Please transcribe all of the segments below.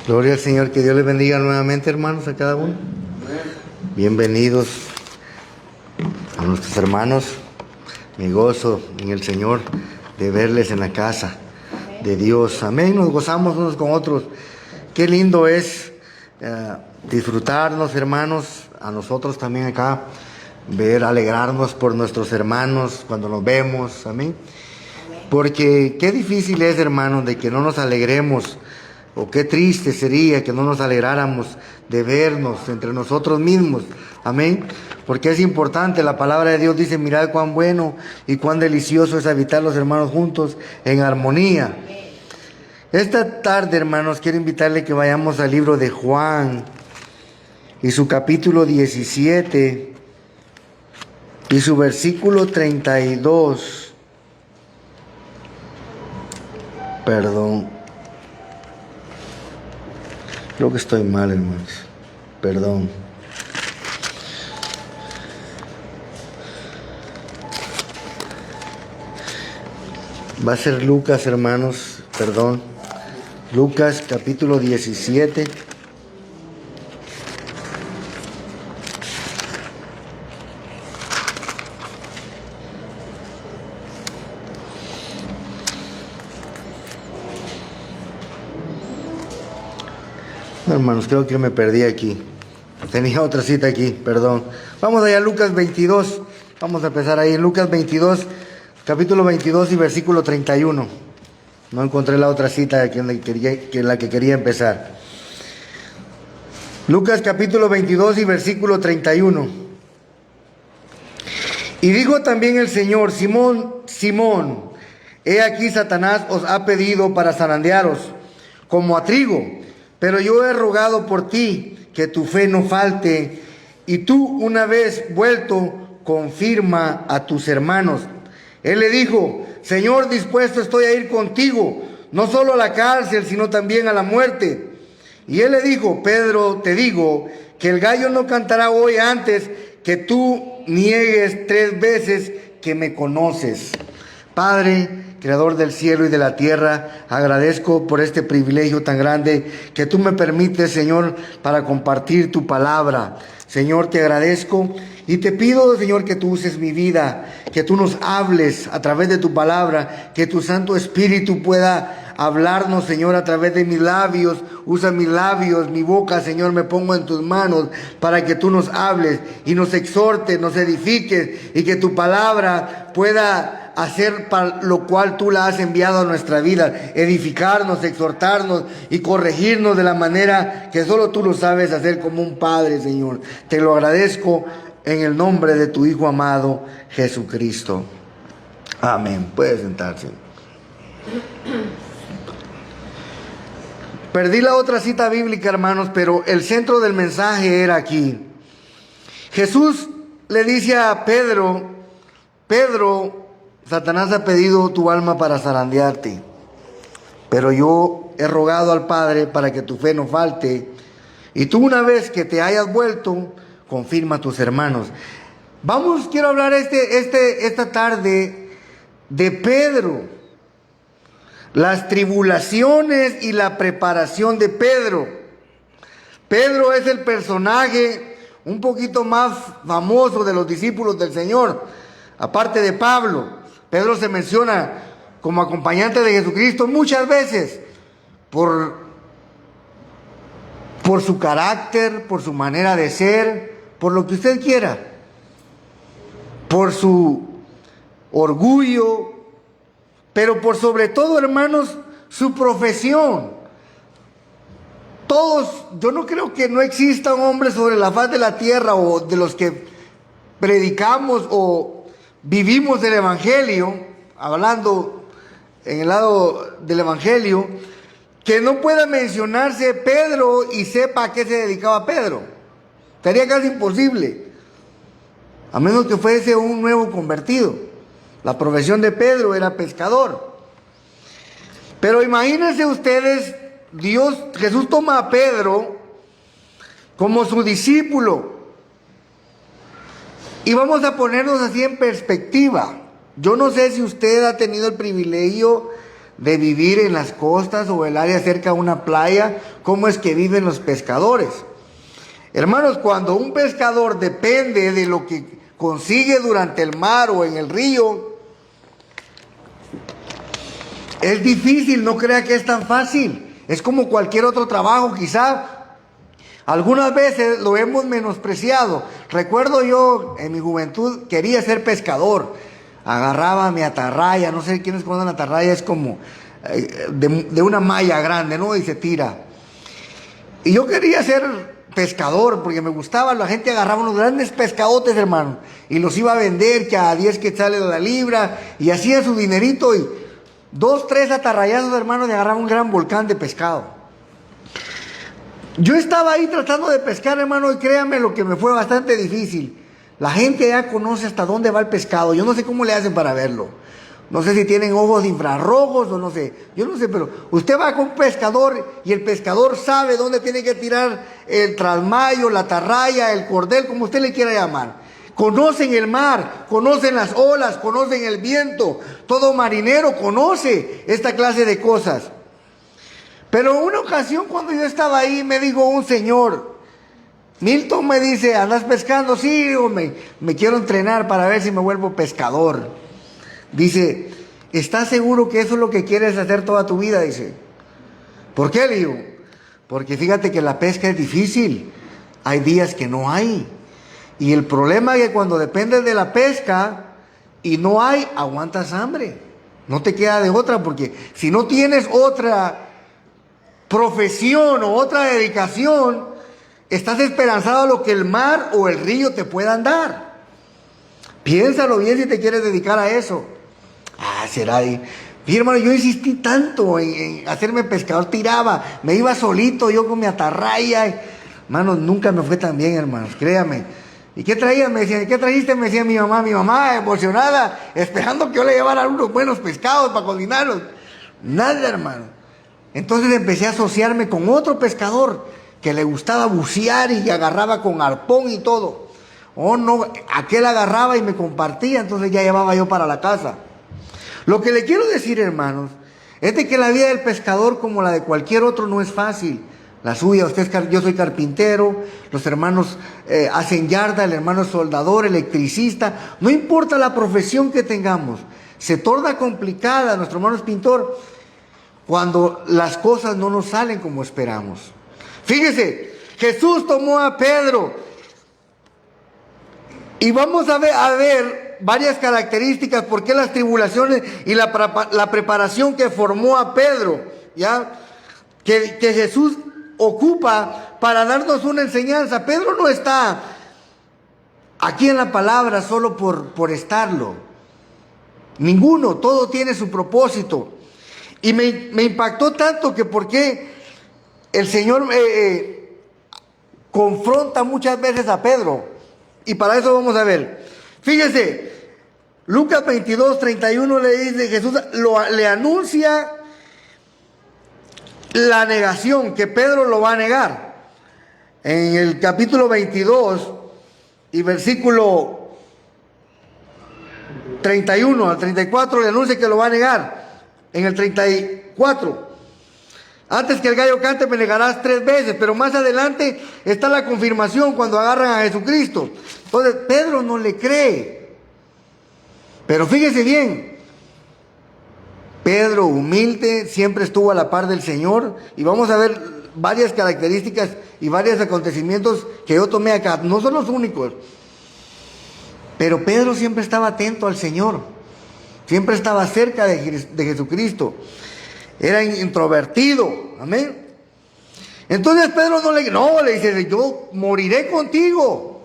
Gloria al Señor, que Dios les bendiga nuevamente, hermanos, a cada uno. Bienvenidos a nuestros hermanos. Me gozo en el Señor de verles en la casa de Dios. Amén. Nos gozamos unos con otros. Qué lindo es disfrutarnos, hermanos, a nosotros también acá, alegrarnos por nuestros hermanos cuando nos vemos. Amén. Porque qué difícil es, hermanos, de que no nos alegremos. O qué triste sería que no nos alegráramos de vernos entre nosotros mismos. Amén. Porque es importante, la palabra de Dios dice, mirad cuán bueno y cuán delicioso es habitar los hermanos juntos en armonía. Esta tarde, hermanos, quiero invitarle que vayamos al libro de Juan y su capítulo 17 y su versículo 32. Perdón. Creo que estoy mal, hermanos. Perdón. Va a ser Lucas, hermanos. Perdón. Lucas, capítulo 17. No, hermanos, creo que me perdí aquí. Tenía otra cita aquí, perdón. Vamos allá a Lucas 22. Vamos a empezar ahí. Lucas 22, capítulo 22 y versículo 31. No encontré la otra cita en la que quería empezar. Lucas capítulo 22 y versículo 31. Y dijo también el Señor: Simón, Simón, he aquí Satanás os ha pedido para zarandearos como a trigo. Pero yo he rogado por ti que tu fe no falte, y tú, una vez vuelto, confirma a tus hermanos. Él le dijo: Señor, dispuesto estoy a ir contigo, no solo a la cárcel, sino también a la muerte. Y él le dijo: Pedro, te digo que el gallo no cantará hoy antes que tú niegues 3 veces que me conoces. Padre, Creador del cielo y de la tierra, agradezco por este privilegio tan grande que tú me permites, Señor, para compartir tu palabra. Señor, te agradezco y te pido, Señor, que tú uses mi vida, que tú nos hables a través de tu palabra, que tu Santo Espíritu pueda hablarnos, Señor, a través de mis labios. Usa mis labios, mi boca, Señor, me pongo en tus manos para que tú nos hables y nos exhortes, nos edifiques, y que tu palabra pueda hacer para lo cual tú la has enviado a nuestra vida: edificarnos, exhortarnos y corregirnos de la manera que solo tú lo sabes hacer, como un padre, Señor. Te lo agradezco en el nombre de tu Hijo amado, Jesucristo. Amén. Puede sentarse. Perdí la otra cita bíblica, hermanos, pero el centro del mensaje era aquí. Jesús le dice a Pedro: Pedro, Satanás ha pedido tu alma para zarandearte, pero yo he rogado al Padre para que tu fe no falte, y tú, una vez que te hayas vuelto, confirma a tus hermanos. Quiero hablar esta tarde de Pedro. Las tribulaciones y la preparación de Pedro. Pedro es el personaje un poquito más famoso de los discípulos del Señor, aparte de Pablo. Pedro se menciona como acompañante de Jesucristo muchas veces por su carácter, por su manera de ser, por lo que usted quiera, por su orgullo, pero por sobre todo, hermanos, su profesión. Todos, yo no creo que no exista un hombre sobre la faz de la tierra, o de los que predicamos o vivimos el Evangelio, hablando en el lado del Evangelio, que no pueda mencionarse Pedro y sepa a qué se dedicaba Pedro. Sería casi imposible, a menos que fuese un nuevo convertido. La profesión de Pedro era pescador. Pero imagínense ustedes, Jesús toma a Pedro como su discípulo. Y vamos a ponernos así en perspectiva. Yo no sé si usted ha tenido el privilegio de vivir en las costas o el área cerca a una playa, cómo es que viven los pescadores. Hermanos, cuando un pescador depende de lo que consigue durante el mar o en el río, es difícil, no crea que es tan fácil. Es como cualquier otro trabajo, quizá algunas veces lo hemos menospreciado. Recuerdo yo en mi juventud quería ser pescador. Agarraba mi atarraya, no sé quiénes conocen la atarraya, es como de una malla grande, ¿no? Y se tira. Y yo quería ser pescador porque me gustaba, la gente agarraba unos grandes pescadotes, hermano, y los iba a vender que a 10 quetzales la libra, y hacía su dinerito, y 2, 3 atarrayazos, hermano, y agarraba un gran volcán de pescado. Yo estaba ahí tratando de pescar, hermano, y créanme lo que me fue bastante difícil. La gente ya conoce hasta dónde va el pescado. Yo no sé cómo le hacen para verlo. No sé si tienen ojos infrarrojos o no sé. Yo no sé, pero usted va con un pescador y el pescador sabe dónde tiene que tirar el trasmayo, la atarraya, el cordel, como usted le quiera llamar. Conocen el mar, conocen las olas, conocen el viento. Todo marinero conoce esta clase de cosas. Pero una ocasión cuando yo estaba ahí me dijo un señor, Milton, me dice, ¿andas pescando? Sí, digo, me quiero entrenar para ver si me vuelvo pescador. Dice, ¿estás seguro que eso es lo que quieres hacer toda tu vida? Dice, ¿por qué? Le digo, porque fíjate que la pesca es difícil, hay días que no hay. Y el problema es que cuando dependes de la pesca y no hay, aguantas hambre. No te queda de otra, porque si no tienes otra profesión o otra dedicación, estás esperanzado a lo que el mar o el río te puedan dar. Piénsalo bien si te quieres dedicar a eso. Será ahí. Mi hermano, yo insistí tanto en hacerme pescador, tiraba, me iba solito, yo con mi atarraya. Hermanos, nunca me fue tan bien, hermanos, créame. ¿Y qué traías? Me decían, ¿qué trajiste? Me decía mi mamá emocionada, esperando que yo le llevara unos buenos pescados para cocinarlos. Nada, hermano. Entonces empecé a asociarme con otro pescador que le gustaba bucear y agarraba con arpón y todo. Oh, no, aquel agarraba y me compartía, entonces ya llevaba yo para la casa. Lo que le quiero decir, hermanos, es de que la vida del pescador, como la de cualquier otro, no es fácil. La suya, yo soy carpintero, los hermanos hacen yarda, el hermano es soldador, electricista. No importa la profesión que tengamos, se torna complicada, nuestro hermano es pintor, cuando las cosas no nos salen como esperamos. Fíjese, Jesús tomó a Pedro y vamos a ver varias características, por qué las tribulaciones y la preparación que formó a Pedro, ¿ya? Que Jesús ocupa para darnos una enseñanza. Pedro no está aquí en la palabra solo por estarlo. Ninguno, todo tiene su propósito. Y me impactó tanto que por qué el Señor confronta muchas veces a Pedro. Y para eso vamos a ver. Fíjese, Lucas 22, 31 le dice, Jesús le anuncia la negación, que Pedro lo va a negar. En el capítulo 22 y versículo 31 al 34 le anuncia que lo va a negar. En el 34, antes que el gallo cante me negarás 3 veces, pero más adelante está la confirmación cuando agarran a Jesucristo. Entonces Pedro no le cree. Pero fíjese bien, Pedro, humilde, siempre estuvo a la par del Señor, y vamos a ver varias características y varios acontecimientos que yo tomé acá. No son los únicos, pero Pedro siempre estaba atento al Señor, siempre estaba cerca de Jesucristo, era introvertido, amén. Entonces Pedro le dice, yo moriré contigo,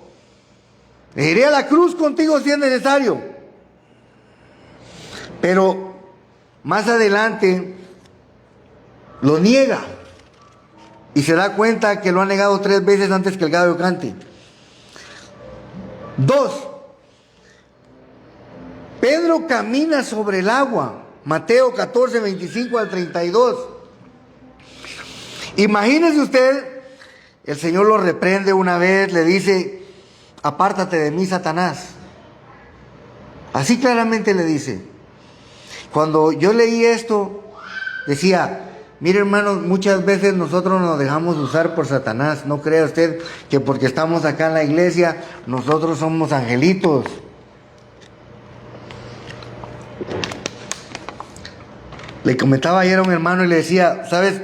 iré a la cruz contigo si es necesario. Pero más adelante lo niega y se da cuenta que lo ha negado 3 veces antes que el gallo cante. 2, Pedro camina sobre el agua. Mateo 14, 25 al 32. Imagínese usted, el Señor lo reprende una vez, le dice, apártate de mí, Satanás. Así claramente le dice. Cuando yo leí esto, decía, mire hermanos, muchas veces nosotros nos dejamos usar por Satanás. No crea usted que porque estamos acá en la iglesia, nosotros somos angelitos. Le comentaba ayer a un hermano y le decía, ¿sabes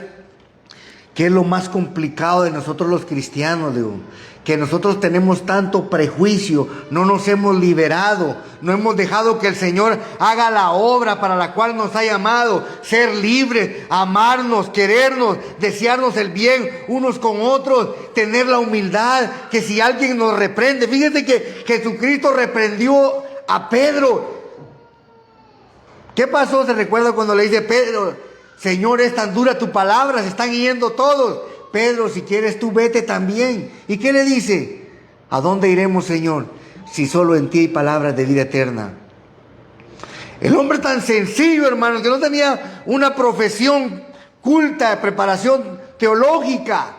qué es lo más complicado de nosotros los cristianos? Digo, que nosotros tenemos tanto prejuicio, no nos hemos liberado, no hemos dejado que el Señor haga la obra para la cual nos ha llamado, ser libres, amarnos, querernos, desearnos el bien unos con otros, tener la humildad, que si alguien nos reprende, fíjate que Jesucristo reprendió a Pedro. ¿Qué pasó? ¿Se recuerda cuando le dice Pedro, Señor, es tan dura tu palabra, se están yendo todos? Pedro, si quieres tú vete también. ¿Y qué le dice? ¿A dónde iremos, Señor, si solo en ti hay palabras de vida eterna? El hombre tan sencillo, hermanos, que no tenía una profesión culta, de preparación teológica,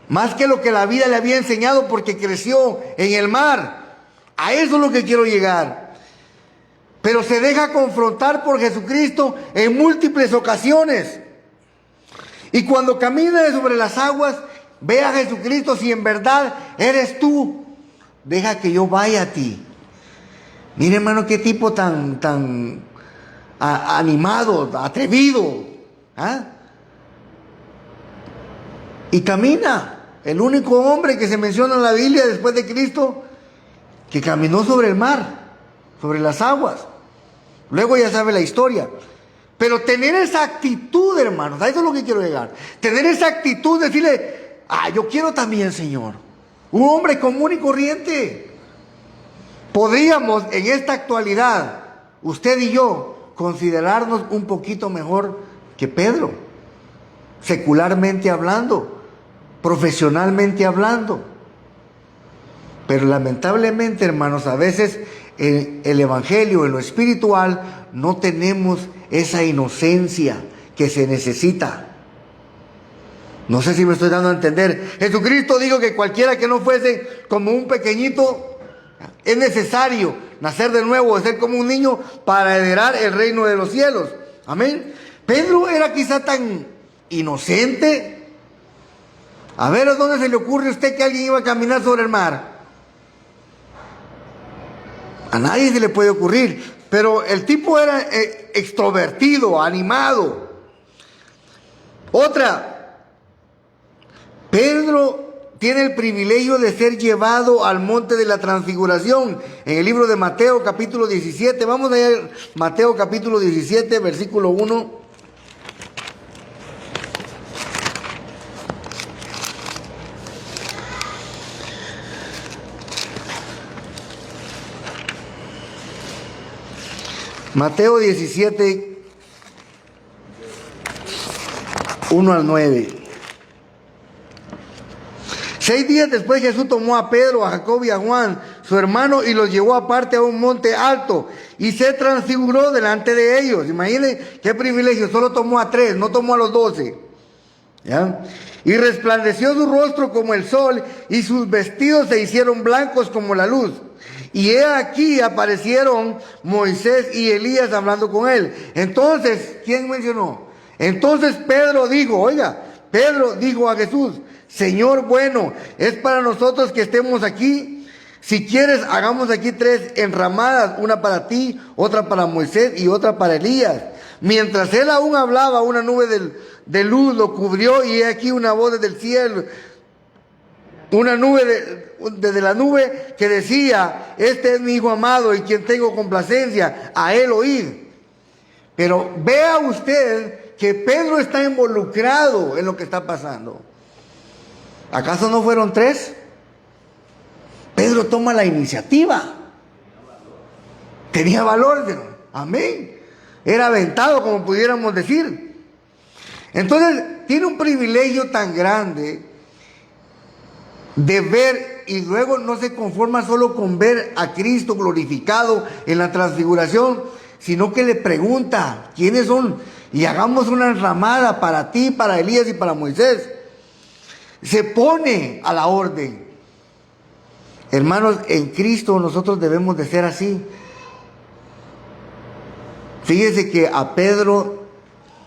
más que lo que la vida le había enseñado porque creció en el mar. A eso es lo que quiero llegar. Pero se deja confrontar por Jesucristo en múltiples ocasiones. Y cuando camina sobre las aguas, ve a Jesucristo, si en verdad eres tú, deja que yo vaya a ti. Mire, hermano, qué tipo tan animado, atrevido. ¿Ah? Y camina. El único hombre que se menciona en la Biblia después de Cristo que caminó sobre el mar, sobre las aguas. Luego ya sabe la historia. Pero tener esa actitud, hermanos, a eso es lo que quiero llegar. Tener esa actitud, decirle, yo quiero también, Señor. Un hombre común y corriente. Podríamos en esta actualidad, usted y yo, considerarnos un poquito mejor que Pedro. Secularmente hablando, profesionalmente hablando. Pero lamentablemente, hermanos, a veces el evangelio, en lo espiritual, no tenemos esa inocencia que se necesita. No sé si me estoy dando a entender. Jesucristo dijo que cualquiera que no fuese como un pequeñito, es necesario nacer de nuevo, ser como un niño para heredar el reino de los cielos. Amén. Pedro era quizá tan inocente. A ver, ¿a dónde se le ocurre a usted que alguien iba a caminar sobre el mar? A nadie se le puede ocurrir. Pero el tipo era extrovertido, animado. Otra, Pedro tiene el privilegio de ser llevado al monte de la transfiguración. En el libro de Mateo capítulo 17, vamos a leer Mateo capítulo 17, versículo 1. Mateo 17, 1 al 9. 6 días después Jesús tomó a Pedro, a Jacob y a Juan, su hermano, y los llevó aparte a un monte alto y se transfiguró delante de ellos. Imaginen qué privilegio, solo tomó a 3, no tomó a los 12. ¿Ya? Y resplandeció su rostro como el sol y sus vestidos se hicieron blancos como la luz. Y he aquí aparecieron Moisés y Elías hablando con él. Entonces, ¿quién mencionó? Entonces Pedro dijo a Jesús, Señor bueno, es para nosotros que estemos aquí. Si quieres, hagamos aquí 3 enramadas, una para ti, otra para Moisés y otra para Elías. Mientras él aún hablaba, una nube de luz lo cubrió y he aquí una voz desde el cielo. Una nube desde la nube que decía, este es mi hijo amado y quien tengo complacencia, a él oíd. Pero vea usted que Pedro está involucrado en lo que está pasando. ¿Acaso no fueron 3? Pedro toma la iniciativa. Tenía valor, amén. Era aventado, como pudiéramos decir. Entonces, tiene un privilegio tan grande de ver, y luego no se conforma solo con ver a Cristo glorificado en la transfiguración, sino que le pregunta, ¿quiénes son? Y hagamos una enramada para ti, para Elías y para Moisés. Se pone a la orden. Hermanos, en Cristo nosotros debemos de ser así. Fíjese que a Pedro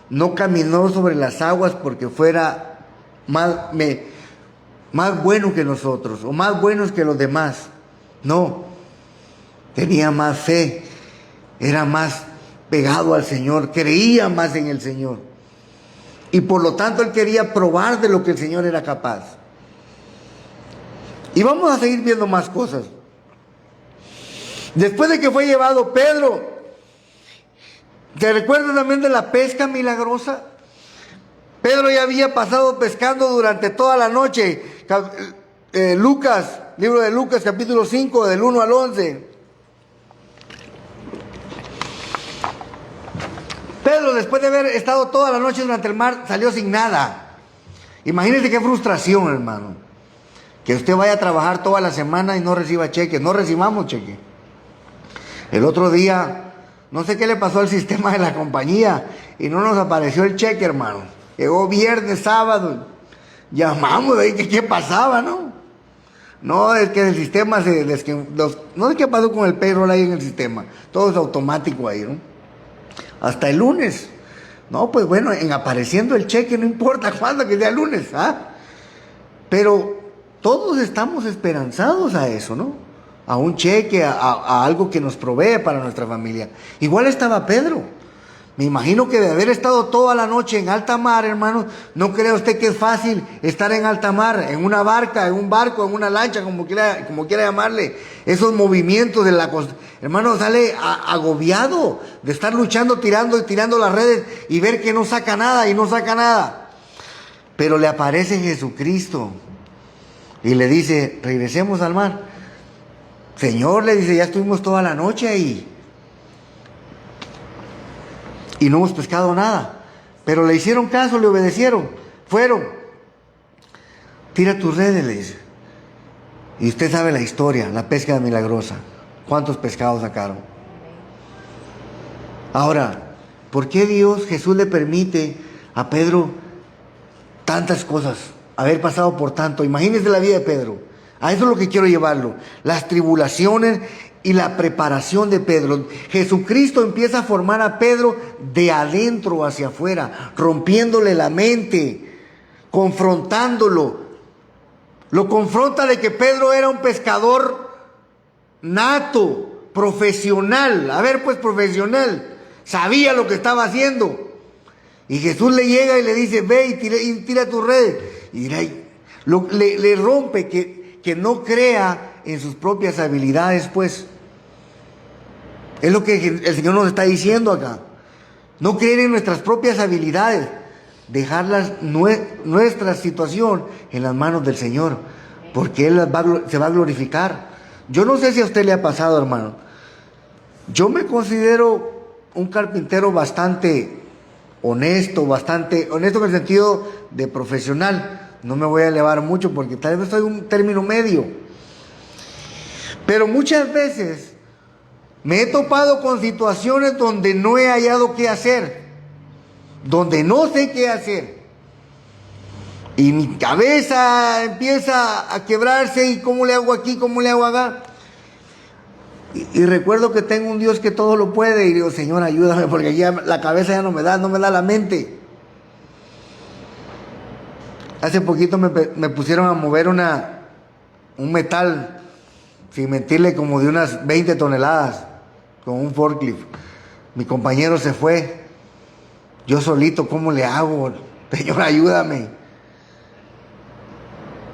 no caminó sobre las aguas porque fuera más bueno que nosotros o más buenos que los demás. No, tenía más fe, era más pegado al Señor, creía más en el Señor. Y por lo tanto él quería probar de lo que el Señor era capaz. Y vamos a seguir viendo más cosas. Después de que fue llevado Pedro, ¿te recuerdas también de la pesca milagrosa? Pedro ya había pasado pescando durante toda la noche. Lucas, libro de Lucas, capítulo 5, del 1 al 11. Pedro, después de haber estado toda la noche durante el mar, salió sin nada. Imagínense qué frustración, hermano. Que usted vaya a trabajar toda la semana y no reciba cheque. No recibamos cheque. El otro día, no sé qué le pasó al sistema de la compañía y no nos apareció el cheque, hermano. Llegó viernes, sábado. Llamamos de ahí que qué pasaba, ¿no? No, es que el sistema no sé qué pasó con el payroll ahí en el sistema. Todo es automático ahí, ¿no? Hasta el lunes. No, pues bueno, en apareciendo el cheque, no importa cuándo, que sea lunes, ¿ah? Pero todos estamos esperanzados a eso, ¿no? A un cheque, a algo que nos provee para nuestra familia. Igual estaba Pedro. Me imagino que de haber estado toda la noche en alta mar, hermano, ¿no cree usted que es fácil estar en alta mar, en una barca, en un barco, en una lancha, como quiera llamarle? Esos movimientos de la costa. Hermano, sale agobiado de estar luchando, tirando las redes y ver que no saca nada y no saca nada. Pero le aparece Jesucristo y le dice, regresemos al mar. Señor, le dice, ya estuvimos toda la noche ahí y no hemos pescado nada. Pero le hicieron caso, le obedecieron, fueron. Tira tus redes, le dice. Y usted sabe la historia, la pesca milagrosa. ¿Cuántos pescados sacaron? Ahora, ¿por qué Jesús le permite a Pedro tantas cosas? Haber pasado por tanto. Imagínense la vida de Pedro. A eso es lo que quiero llevarlo. Las tribulaciones y la preparación de Pedro. Jesucristo empieza a formar a Pedro de adentro hacia afuera, rompiéndole la mente, confrontándolo. Lo confronta de que Pedro era un pescador nato, profesional. A ver, pues profesional. Sabía lo que estaba haciendo. Y Jesús le llega y le dice, ve y tira tu red. Y le rompe que no crea en sus propias habilidades, pues. Es lo que el Señor nos está diciendo acá. No creer en nuestras propias habilidades. Dejar nuestra situación en las manos del Señor. Porque Él se va a glorificar. Yo no sé si a usted le ha pasado, hermano. Yo me considero un carpintero bastante honesto en el sentido de profesional. No me voy a elevar mucho porque tal vez soy un término medio. Pero muchas veces me he topado con situaciones donde no he hallado qué hacer, donde no sé qué hacer. Y mi cabeza empieza a quebrarse y cómo le hago aquí, cómo le hago acá. Y recuerdo que tengo un Dios que todo lo puede y digo, Señor, ayúdame porque ya la cabeza ya no me da la mente. Hace poquito me pusieron a mover un metal, sin mentirle, como de unas 20 toneladas, con un forklift. Mi compañero se fue. Yo solito, ¿cómo le hago? Señor, ayúdame.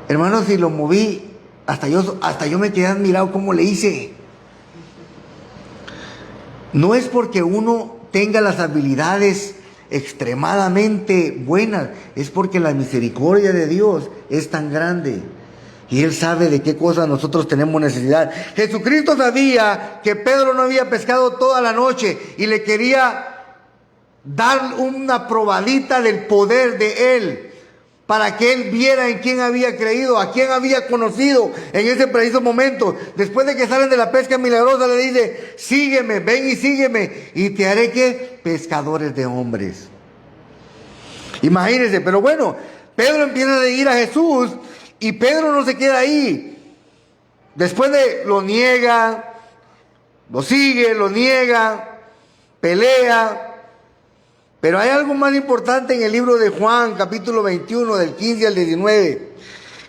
Hermano, si lo moví, hasta yo me quedé admirado cómo le hice. No es porque uno tenga las habilidades extremadamente buenas, es porque la misericordia de Dios es tan grande y Él sabe de qué cosas nosotros tenemos necesidad. Jesucristo sabía que Pedro no había pescado toda la noche y le quería dar una probadita del poder de Él, para que él viera en quién había creído, a quién había conocido en ese preciso momento. Después de que salen de la pesca milagrosa, le dice, sígueme, ven y sígueme, y te haré, ¿qué? Pescadores de hombres. Imagínense, pero bueno, Pedro empieza a seguir a Jesús, y Pedro no se queda ahí. Después lo niega, lo sigue, lo niega, pelea. Pero hay algo más importante en el libro de Juan, capítulo 21, del 15 al 19.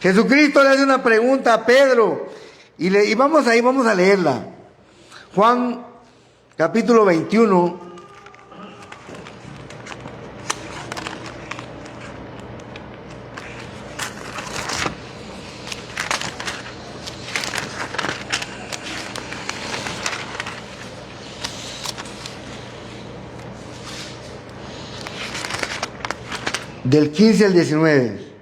Jesucristo le hace una pregunta a Pedro y vamos ahí, vamos a leerla. Juan, capítulo 21. Del 15 al 19.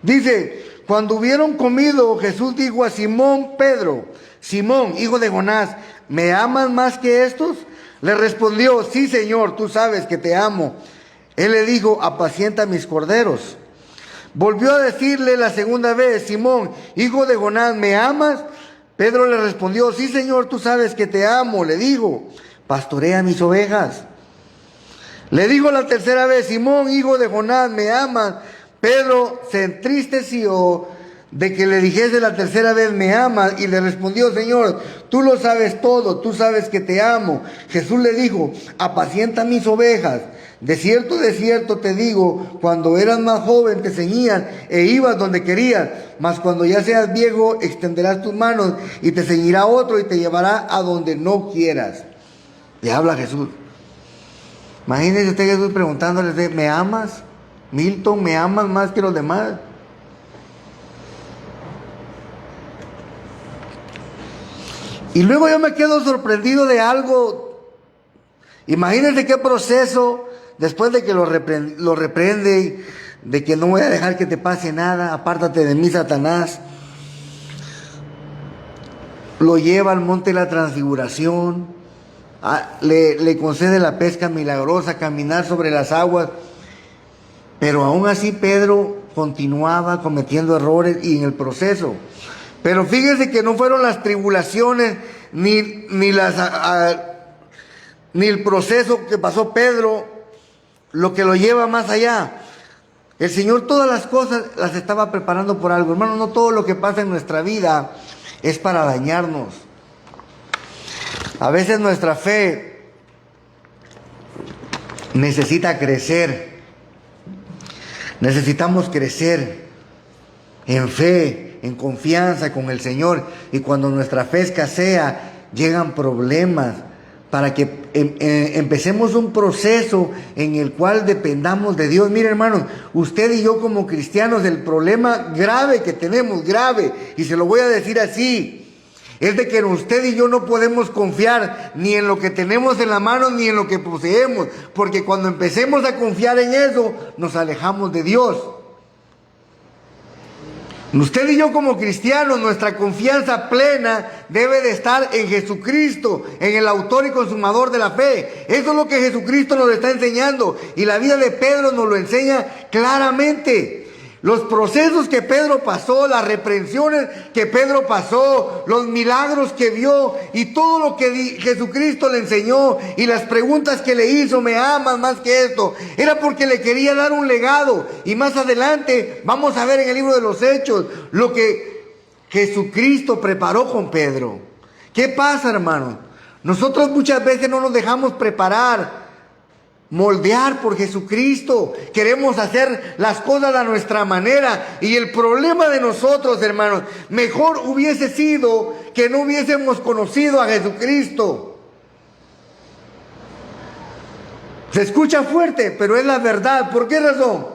Dice, cuando hubieron comido, Jesús dijo a Simón Pedro, Simón, hijo de Jonás, ¿me amas más que estos? Le respondió, sí, Señor, tú sabes que te amo. Él le dijo, apacienta mis corderos. Volvió a decirle la segunda vez, Simón, hijo de Jonás, ¿me amas? Pedro le respondió, sí, Señor, tú sabes que te amo. Le dijo, pastorea mis ovejas. Le dijo la tercera vez, Simón, hijo de Jonás, ¿me amas? Pedro se entristeció de que le dijese la tercera vez, ¿me amas? Y le respondió, Señor, tú lo sabes todo, tú sabes que te amo. Jesús le dijo, apacienta mis ovejas. De cierto te digo, cuando eras más joven te ceñías e ibas donde querías, mas cuando ya seas viejo extenderás tus manos y te ceñirá otro y te llevará a donde no quieras. Le habla Jesús. Imagínese usted Jesús preguntándole, ¿me amas? Milton, ¿me amas más que los demás? Y luego yo me quedo sorprendido de algo. Imagínense qué proceso, después de que lo reprende, de que no voy a dejar que te pase nada, apártate de mí, Satanás. Lo lleva al monte de la transfiguración. Le concede la pesca milagrosa, caminar sobre las aguas, pero aún así Pedro continuaba cometiendo errores y en el proceso. Pero fíjese que no fueron las tribulaciones ni el proceso que pasó Pedro lo que lo lleva más allá. El Señor todas las cosas las estaba preparando por algo. Hermano, no todo lo que pasa en nuestra vida es para dañarnos. A veces nuestra fe necesita crecer. Necesitamos crecer en fe, en confianza con el Señor. Y cuando nuestra fe escasea, llegan problemas para que empecemos un proceso en el cual dependamos de Dios. Mire, hermanos, usted y yo como cristianos, el problema grave que tenemos, grave, y se lo voy a decir así, es de que usted y yo no podemos confiar ni en lo que tenemos en la mano ni en lo que poseemos, porque cuando empecemos a confiar en eso, nos alejamos de Dios. Usted y yo como cristianos, nuestra confianza plena debe de estar en Jesucristo, en el autor y consumador de la fe. Eso es lo que Jesucristo nos está enseñando, y la vida de Pedro nos lo enseña claramente. Los procesos que Pedro pasó, las reprensiones que Pedro pasó, los milagros que vio y todo lo que Jesucristo le enseñó y las preguntas que le hizo, ¿me amas más que esto? Era porque le quería dar un legado. Y más adelante vamos a ver en el libro de los Hechos lo que Jesucristo preparó con Pedro. ¿Qué pasa, hermano? Nosotros muchas veces no nos dejamos preparar, moldear por Jesucristo. Queremos hacer las cosas a nuestra manera. Y el problema de nosotros, hermanos, mejor hubiese sido que no hubiésemos conocido a Jesucristo. Se escucha fuerte, pero es la verdad. ¿Por qué razón?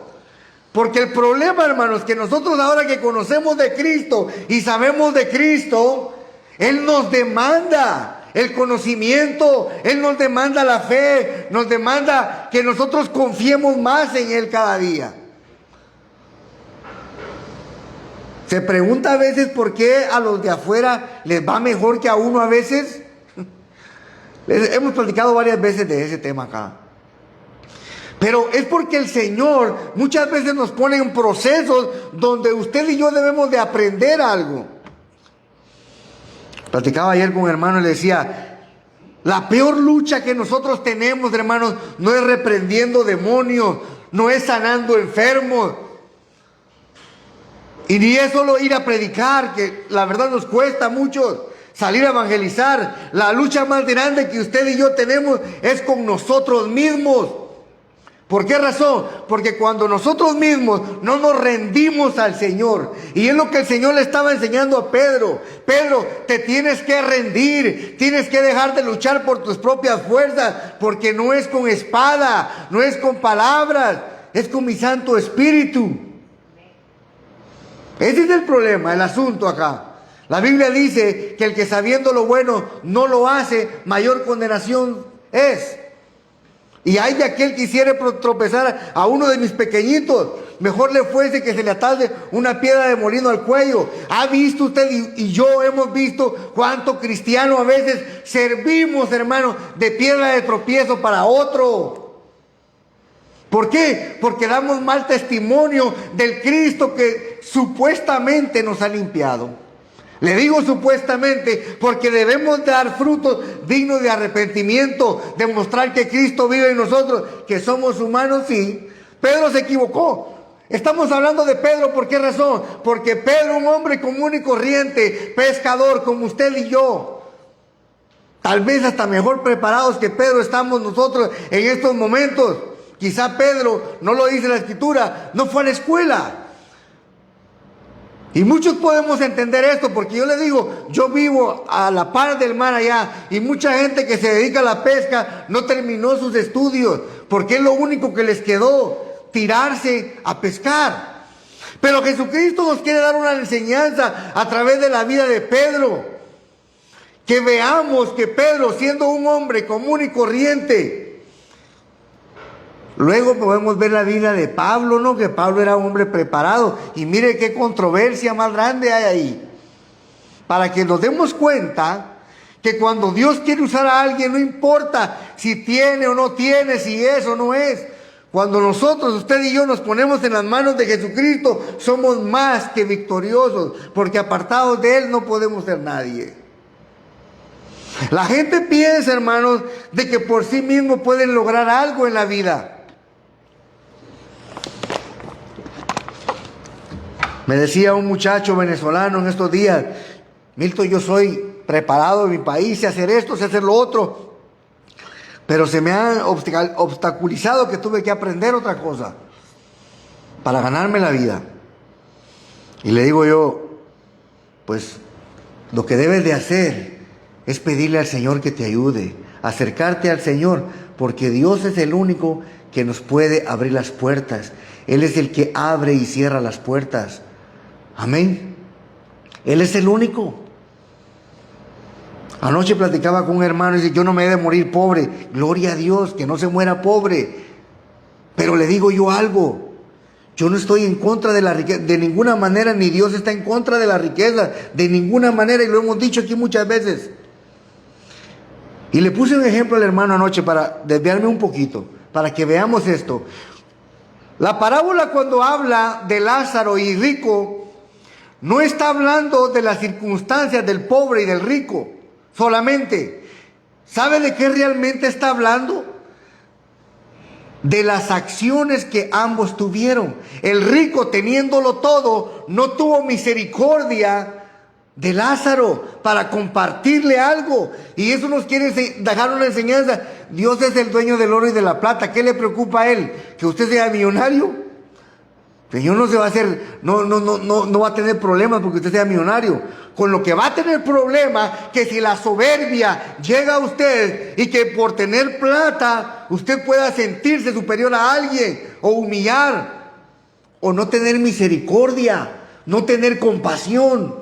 Porque el problema, hermanos, que nosotros ahora que conocemos de Cristo y sabemos de Cristo, Él nos demanda el conocimiento, Él nos demanda la fe, nos demanda que nosotros confiemos más en Él cada día. Se pregunta a veces por qué a los de afuera les va mejor que a uno a veces. Hemos platicado varias veces de ese tema acá. Pero es porque el Señor muchas veces nos pone en procesos donde usted y yo debemos de aprender algo. Platicaba ayer con un hermano y le decía, la peor lucha que nosotros tenemos, hermanos, no es reprendiendo demonios, no es sanando enfermos, y ni es solo ir a predicar, que la verdad nos cuesta mucho salir a evangelizar. La lucha más grande que usted y yo tenemos es con nosotros mismos. ¿Por qué razón? Porque cuando nosotros mismos no nos rendimos al Señor, y es lo que el Señor le estaba enseñando a Pedro: Pedro, te tienes que rendir, tienes que dejar de luchar por tus propias fuerzas, porque no es con espada, no es con palabras, es con mi Santo Espíritu. Ese es el problema, el asunto acá. La Biblia dice que el que sabiendo lo bueno no lo hace, mayor condenación es. Y hay de aquel que quisiera tropezar a uno de mis pequeñitos, mejor le fuese que se le atase una piedra de molino al cuello. ¿Ha visto usted y yo hemos visto cuánto cristiano a veces servimos, hermano, de piedra de tropiezo para otro? ¿Por qué? Porque damos mal testimonio del Cristo que supuestamente nos ha limpiado. Le digo supuestamente porque debemos dar frutos dignos de arrepentimiento, demostrar que Cristo vive en nosotros, que somos humanos, sí. Pedro se equivocó. Estamos hablando de Pedro, ¿por qué razón? Porque Pedro, un hombre común y corriente, pescador como usted y yo, tal vez hasta mejor preparados que Pedro estamos nosotros en estos momentos. Quizá Pedro, no lo dice la Escritura, no fue a la escuela. Y muchos podemos entender esto, porque yo le digo, yo vivo a la par del mar allá, y mucha gente que se dedica a la pesca no terminó sus estudios, porque es lo único que les quedó, tirarse a pescar. Pero Jesucristo nos quiere dar una enseñanza a través de la vida de Pedro, que veamos que Pedro, siendo un hombre común y corriente, luego podemos ver la vida de Pablo, ¿no? Que Pablo era un hombre preparado. Y mire qué controversia más grande hay ahí. Para que nos demos cuenta que cuando Dios quiere usar a alguien, no importa si tiene o no tiene, si es o no es. Cuando nosotros, usted y yo, nos ponemos en las manos de Jesucristo, somos más que victoriosos. Porque apartados de Él no podemos ser nadie. La gente piensa, hermanos, de que por sí mismos pueden lograr algo en la vida. Me decía un muchacho venezolano en estos días: Milton, yo soy preparado en mi país, sé hacer esto, sé hacer lo otro, pero se me ha obstaculizado que tuve que aprender otra cosa para ganarme la vida. Y le digo yo, pues lo que debes de hacer es pedirle al Señor que te ayude, acercarte al Señor, porque Dios es el único que nos puede abrir las puertas. Él es el que abre y cierra las puertas. Amén. Él es el único. Anoche platicaba con un hermano y dice: yo no me he de morir pobre. Gloria a Dios, que no se muera pobre. Pero le digo yo algo: yo no estoy en contra de la riqueza, de ninguna manera, ni Dios está en contra de la riqueza, de ninguna manera, y lo hemos dicho aquí muchas veces. Y le puse un ejemplo al hermano anoche para desviarme un poquito, para que veamos esto. La parábola, cuando habla de Lázaro y rico, no está hablando de las circunstancias del pobre y del rico solamente. ¿Sabe de qué realmente está hablando? De las acciones que ambos tuvieron. El rico, teniéndolo todo, no tuvo misericordia de Lázaro para compartirle algo. Y eso nos quiere dejar una enseñanza. Dios es el dueño del oro y de la plata. ¿Qué le preocupa a Él? ¿Que usted sea millonario? El Señor no se va a hacer, no va a tener problemas porque usted sea millonario. Con lo que va a tener problema, que si la soberbia llega a usted y que por tener plata usted pueda sentirse superior a alguien, o humillar, o no tener misericordia, no tener compasión.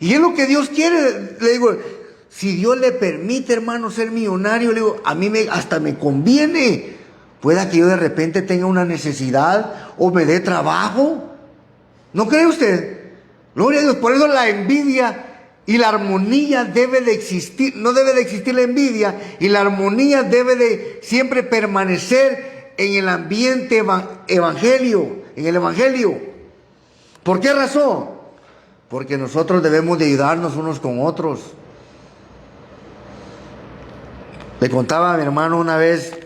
Y es lo que Dios quiere. Le digo, si Dios le permite, hermano, ser millonario, le digo, a mí hasta me conviene. Pueda que yo de repente tenga una necesidad o me dé trabajo. ¿No cree usted? Gloria a Dios. Por eso la envidia y la armonía debe de existir. No debe de existir la envidia, y la armonía debe de siempre permanecer en el ambiente en el evangelio. ¿Por qué razón? Porque nosotros debemos de ayudarnos unos con otros. Le contaba a mi hermano una vez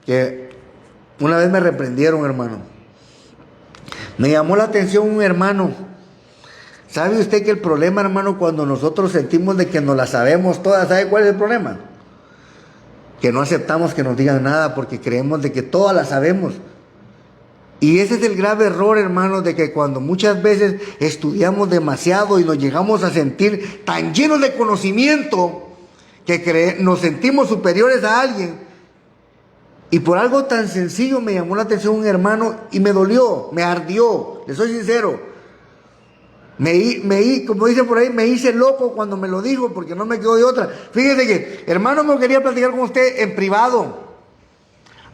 que una vez me reprendieron, hermano. Me llamó la atención un hermano. ¿Sabe usted que el problema, hermano, cuando nosotros sentimos de que nos la sabemos todas, ¿sabe cuál es el problema? que no aceptamos que nos digan nada porque creemos de que todas las sabemos. Y ese es el grave error, hermanos, de que cuando muchas veces estudiamos demasiado y nos llegamos a sentir tan llenos de conocimiento que nos sentimos superiores a alguien. Y por algo tan sencillo me llamó la atención un hermano y me dolió, me ardió, le soy sincero. Como dicen por ahí, me hice loco cuando me lo dijo porque no me quedó de otra. Fíjese que, hermano, me quería platicar con usted en privado.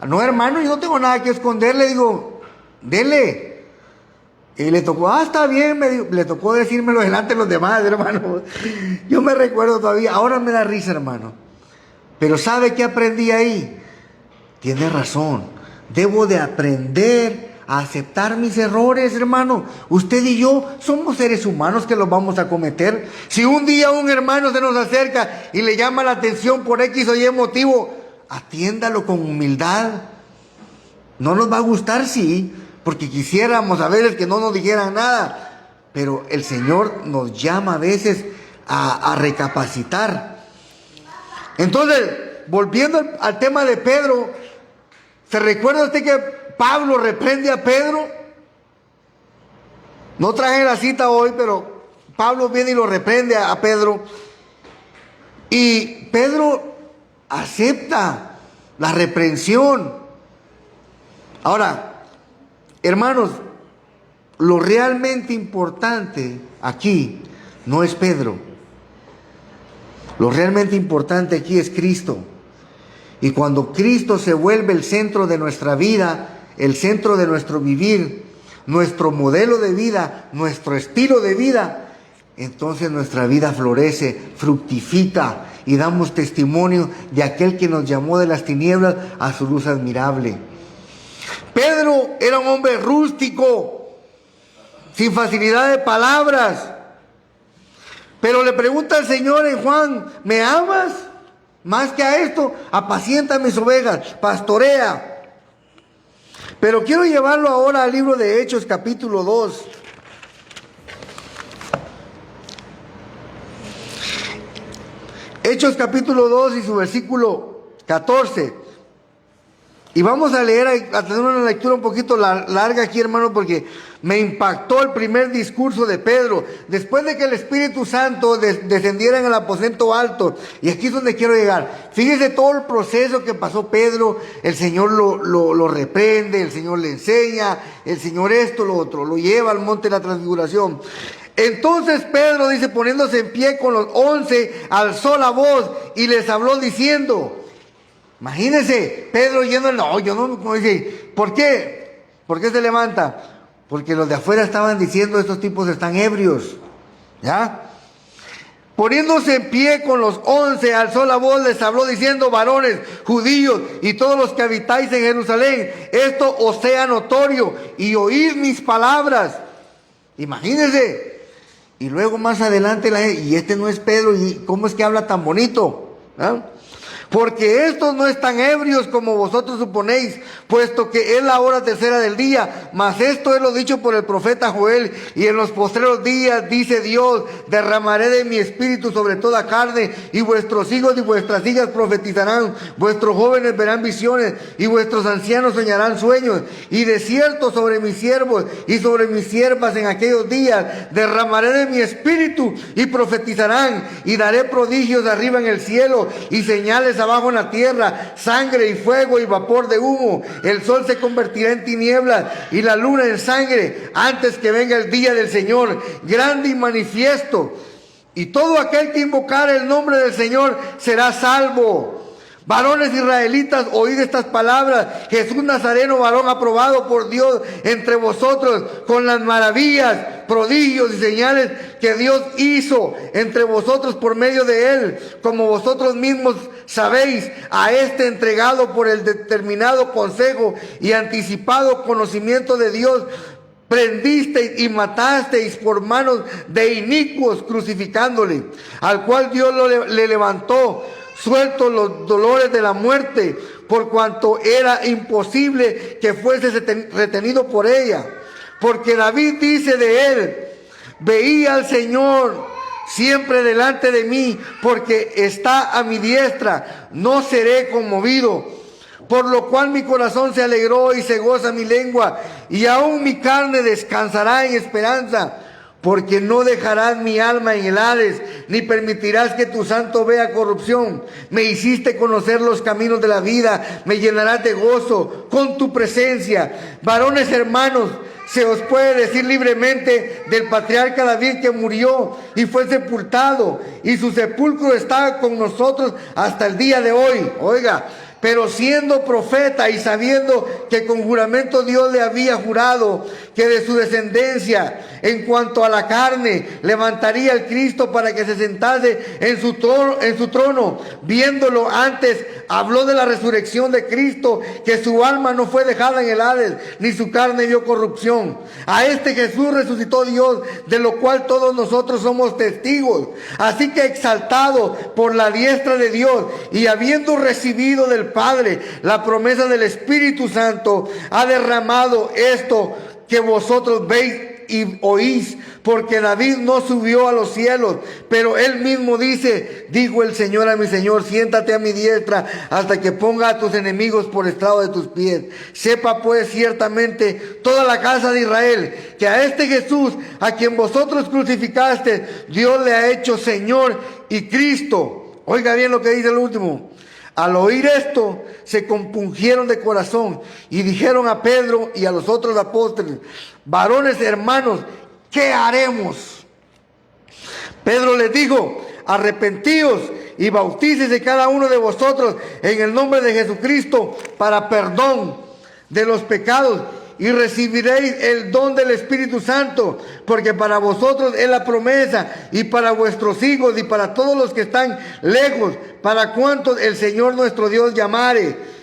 No, hermano, yo no tengo nada que esconder, le digo, dele. Y le tocó, está bien, le tocó decírmelo delante de los demás, hermano. Yo me recuerdo todavía, ahora me da risa, hermano. Pero ¿sabe qué aprendí ahí? Tiene razón, debo de aprender a aceptar mis errores, hermano. Usted y yo somos seres humanos que los vamos a cometer. Si un día un hermano se nos acerca y le llama la atención por X o Y motivo, atiéndalo con humildad. No nos va a gustar, sí, porque quisiéramos a veces que no nos dijeran nada, pero el Señor nos llama a veces a recapacitar. Entonces, volviendo al tema de Pedro, ¿se recuerda usted que Pablo reprende a Pedro? No traje la cita hoy, pero Pablo viene y lo reprende a Pedro. Y Pedro acepta la reprensión. Ahora, hermanos, lo realmente importante aquí no es Pedro. Lo realmente importante aquí es Cristo. Y cuando Cristo se vuelve el centro de nuestra vida, el centro de nuestro vivir, nuestro modelo de vida, nuestro estilo de vida, entonces nuestra vida florece, fructifica y damos testimonio de aquel que nos llamó de las tinieblas a su luz admirable. Pedro era un hombre rústico, sin facilidad de palabras, pero le pregunta al Señor en Juan, ¿me amas? Más que a esto, apacienta mis ovejas, pastorea. Pero quiero llevarlo ahora al libro de Hechos, capítulo 2. Hechos, capítulo 2 y su versículo 14. Y vamos a leer, a tener una lectura un poquito larga aquí, hermano, porque me impactó el primer discurso de Pedro. Después de que el Espíritu Santo descendiera en el aposento alto, y aquí es donde quiero llegar. Fíjese todo el proceso que pasó Pedro. El Señor lo reprende, el Señor le enseña, el Señor esto, lo otro, lo lleva al monte de la transfiguración. Entonces Pedro, dice, poniéndose en pie con los 11, alzó la voz y les habló diciendo... Imagínense, Pedro yendo, no, yo no, como dice, ¿por qué? ¿Por qué se levanta? Porque los de afuera estaban diciendo, estos tipos están ebrios, ¿ya? Poniéndose en pie con los 11, alzó la voz, les habló diciendo, varones, judíos y todos los que habitáis en Jerusalén, esto os sea notorio y oíd mis palabras. Imagínense. Y luego más adelante, y este no es Pedro, y ¿cómo es que habla tan bonito? ¿Ah? Porque estos no están ebrios como vosotros suponéis, puesto que es la hora tercera del día. Mas esto es lo dicho por el profeta Joel. Y en los postreros días, dice Dios, derramaré de mi espíritu sobre toda carne, y vuestros hijos y vuestras hijas profetizarán, vuestros jóvenes verán visiones, y vuestros ancianos soñarán sueños. Y de cierto sobre mis siervos y sobre mis siervas en aquellos días derramaré de mi espíritu, y profetizarán, y daré prodigios arriba en el cielo, y señales abajo en la tierra, sangre y fuego y vapor de humo. El sol se convertirá en tinieblas y la luna en sangre antes que venga el día del Señor, grande y manifiesto. Y todo aquel que invocare el nombre del Señor será salvo. Varones israelitas, oíd estas palabras. Jesús Nazareno, varón aprobado por Dios entre vosotros, con las maravillas, prodigios y señales que Dios hizo entre vosotros por medio de él, como vosotros mismos sabéis, a este entregado por el determinado consejo y anticipado conocimiento de Dios, prendisteis y matasteis por manos de inicuos, crucificándole, al cual Dios le levantó, suelto los dolores de la muerte, por cuanto era imposible que fuese retenido por ella. Porque David dice de él, veía al Señor siempre delante de mí, porque está a mi diestra, no seré conmovido. Por lo cual mi corazón se alegró y se goza mi lengua, y aún mi carne descansará en esperanza. Porque no dejarás mi alma en el Hades, ni permitirás que tu santo vea corrupción. Me hiciste conocer los caminos de la vida, me llenarás de gozo con tu presencia. Varones hermanos, se os puede decir libremente del patriarca David, que murió y fue sepultado, y su sepulcro está con nosotros hasta el día de hoy. Oiga, pero siendo profeta y sabiendo que con juramento Dios le había jurado que de su descendencia, en cuanto a la carne, levantaría el Cristo para que se sentase en su trono, viéndolo antes, habló de la resurrección de Cristo, que su alma no fue dejada en el Hades, ni su carne vio corrupción. A este Jesús resucitó Dios, de lo cual todos nosotros somos testigos. Así que exaltado por la diestra de Dios, y habiendo recibido del Padre la promesa del Espíritu Santo, ha derramado esto que vosotros veis y oís, porque David no subió a los cielos, pero él mismo dice: dijo el Señor a mi Señor, siéntate a mi diestra hasta que ponga a tus enemigos por estrado de tus pies. Sepa pues ciertamente toda la casa de Israel, que a este Jesús, a quien vosotros crucificaste, Dios le ha hecho Señor y Cristo. Oiga bien lo que dice el último. Al oír esto, se compungieron de corazón y dijeron a Pedro y a los otros apóstoles: varones hermanos, ¿qué haremos? Pedro les dijo: arrepentíos y bautícese cada uno de vosotros en el nombre de Jesucristo para perdón de los pecados, y recibiréis el don del Espíritu Santo, porque para vosotros es la promesa, y para vuestros hijos, y para todos los que están lejos, para cuantos el Señor nuestro Dios llamare.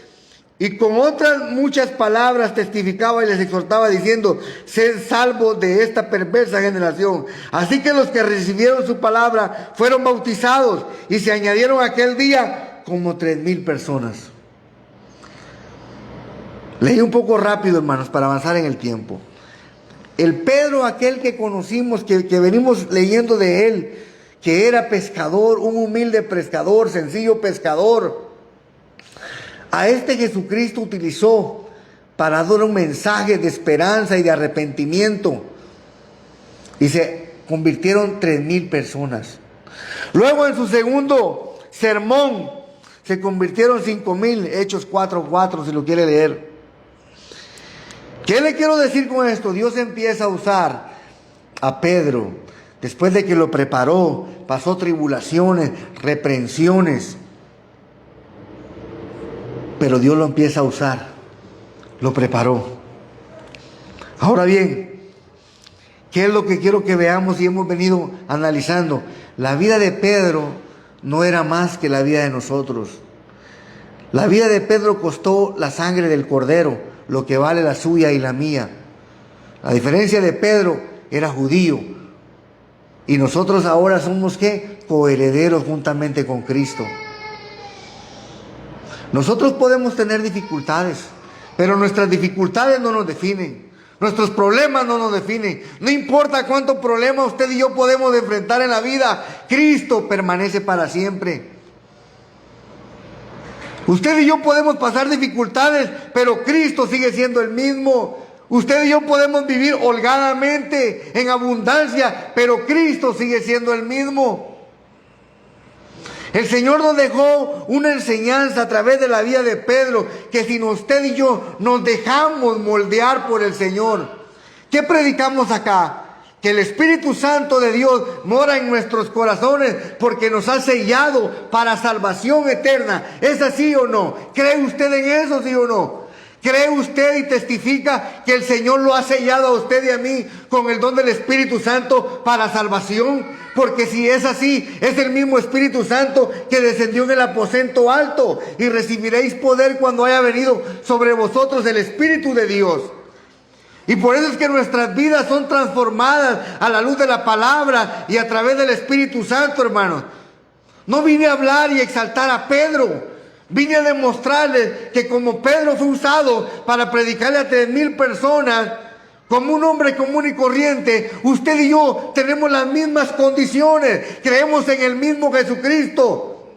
Y con otras muchas palabras testificaba y les exhortaba, diciendo: sed salvos de esta perversa generación. Así que los que recibieron su palabra fueron bautizados, y se añadieron aquel día como 3,000 personas. Leí un poco rápido, hermanos, para avanzar en el tiempo. El Pedro, aquel que conocimos, que venimos leyendo de él, que era pescador, un humilde pescador, sencillo pescador, a este Jesucristo utilizó para dar un mensaje de esperanza y de arrepentimiento, y se convirtieron 3,000 personas. Luego, en su segundo sermón, se convirtieron 5,000, Hechos 4:4, si lo quiere leer. ¿Qué le quiero decir con esto? Dios empieza a usar a Pedro, después de que lo preparó, pasó tribulaciones, reprensiones, pero Dios lo empieza a usar, lo preparó. Ahora bien, ¿qué es lo que quiero que veamos y hemos venido analizando? La vida de Pedro no era más que la vida de nosotros. La vida de Pedro costó la sangre del Cordero, lo que vale la suya y la mía. La diferencia de Pedro, era judío, y nosotros ahora somos ¿qué? Coherederos juntamente con Cristo. Nosotros podemos tener dificultades, pero nuestras dificultades no nos definen. Nuestros problemas no nos definen. No importa cuántos problemas usted y yo podemos enfrentar en la vida, Cristo permanece para siempre. Usted y yo podemos pasar dificultades, pero Cristo sigue siendo el mismo. Usted y yo podemos vivir holgadamente, en abundancia, pero Cristo sigue siendo el mismo. El Señor nos dejó una enseñanza a través de la vida de Pedro, que si usted y yo nos dejamos moldear por el Señor. ¿Qué predicamos acá? Que el Espíritu Santo de Dios mora en nuestros corazones porque nos ha sellado para salvación eterna. ¿Es así o no? ¿Cree usted en eso, sí o no? ¿Cree usted y testifica que el Señor lo ha sellado a usted y a mí con el don del Espíritu Santo para salvación? Porque si es así, es el mismo Espíritu Santo que descendió en el aposento alto, y recibiréis poder cuando haya venido sobre vosotros el Espíritu de Dios. Y por eso es que nuestras vidas son transformadas a la luz de la palabra y a través del Espíritu Santo, hermanos. No vine a hablar y exaltar a Pedro. Vine a demostrarles que como Pedro fue usado para predicarle a 3,000 personas, Como un hombre común y corriente, usted y yo tenemos las mismas condiciones, creemos en el mismo Jesucristo.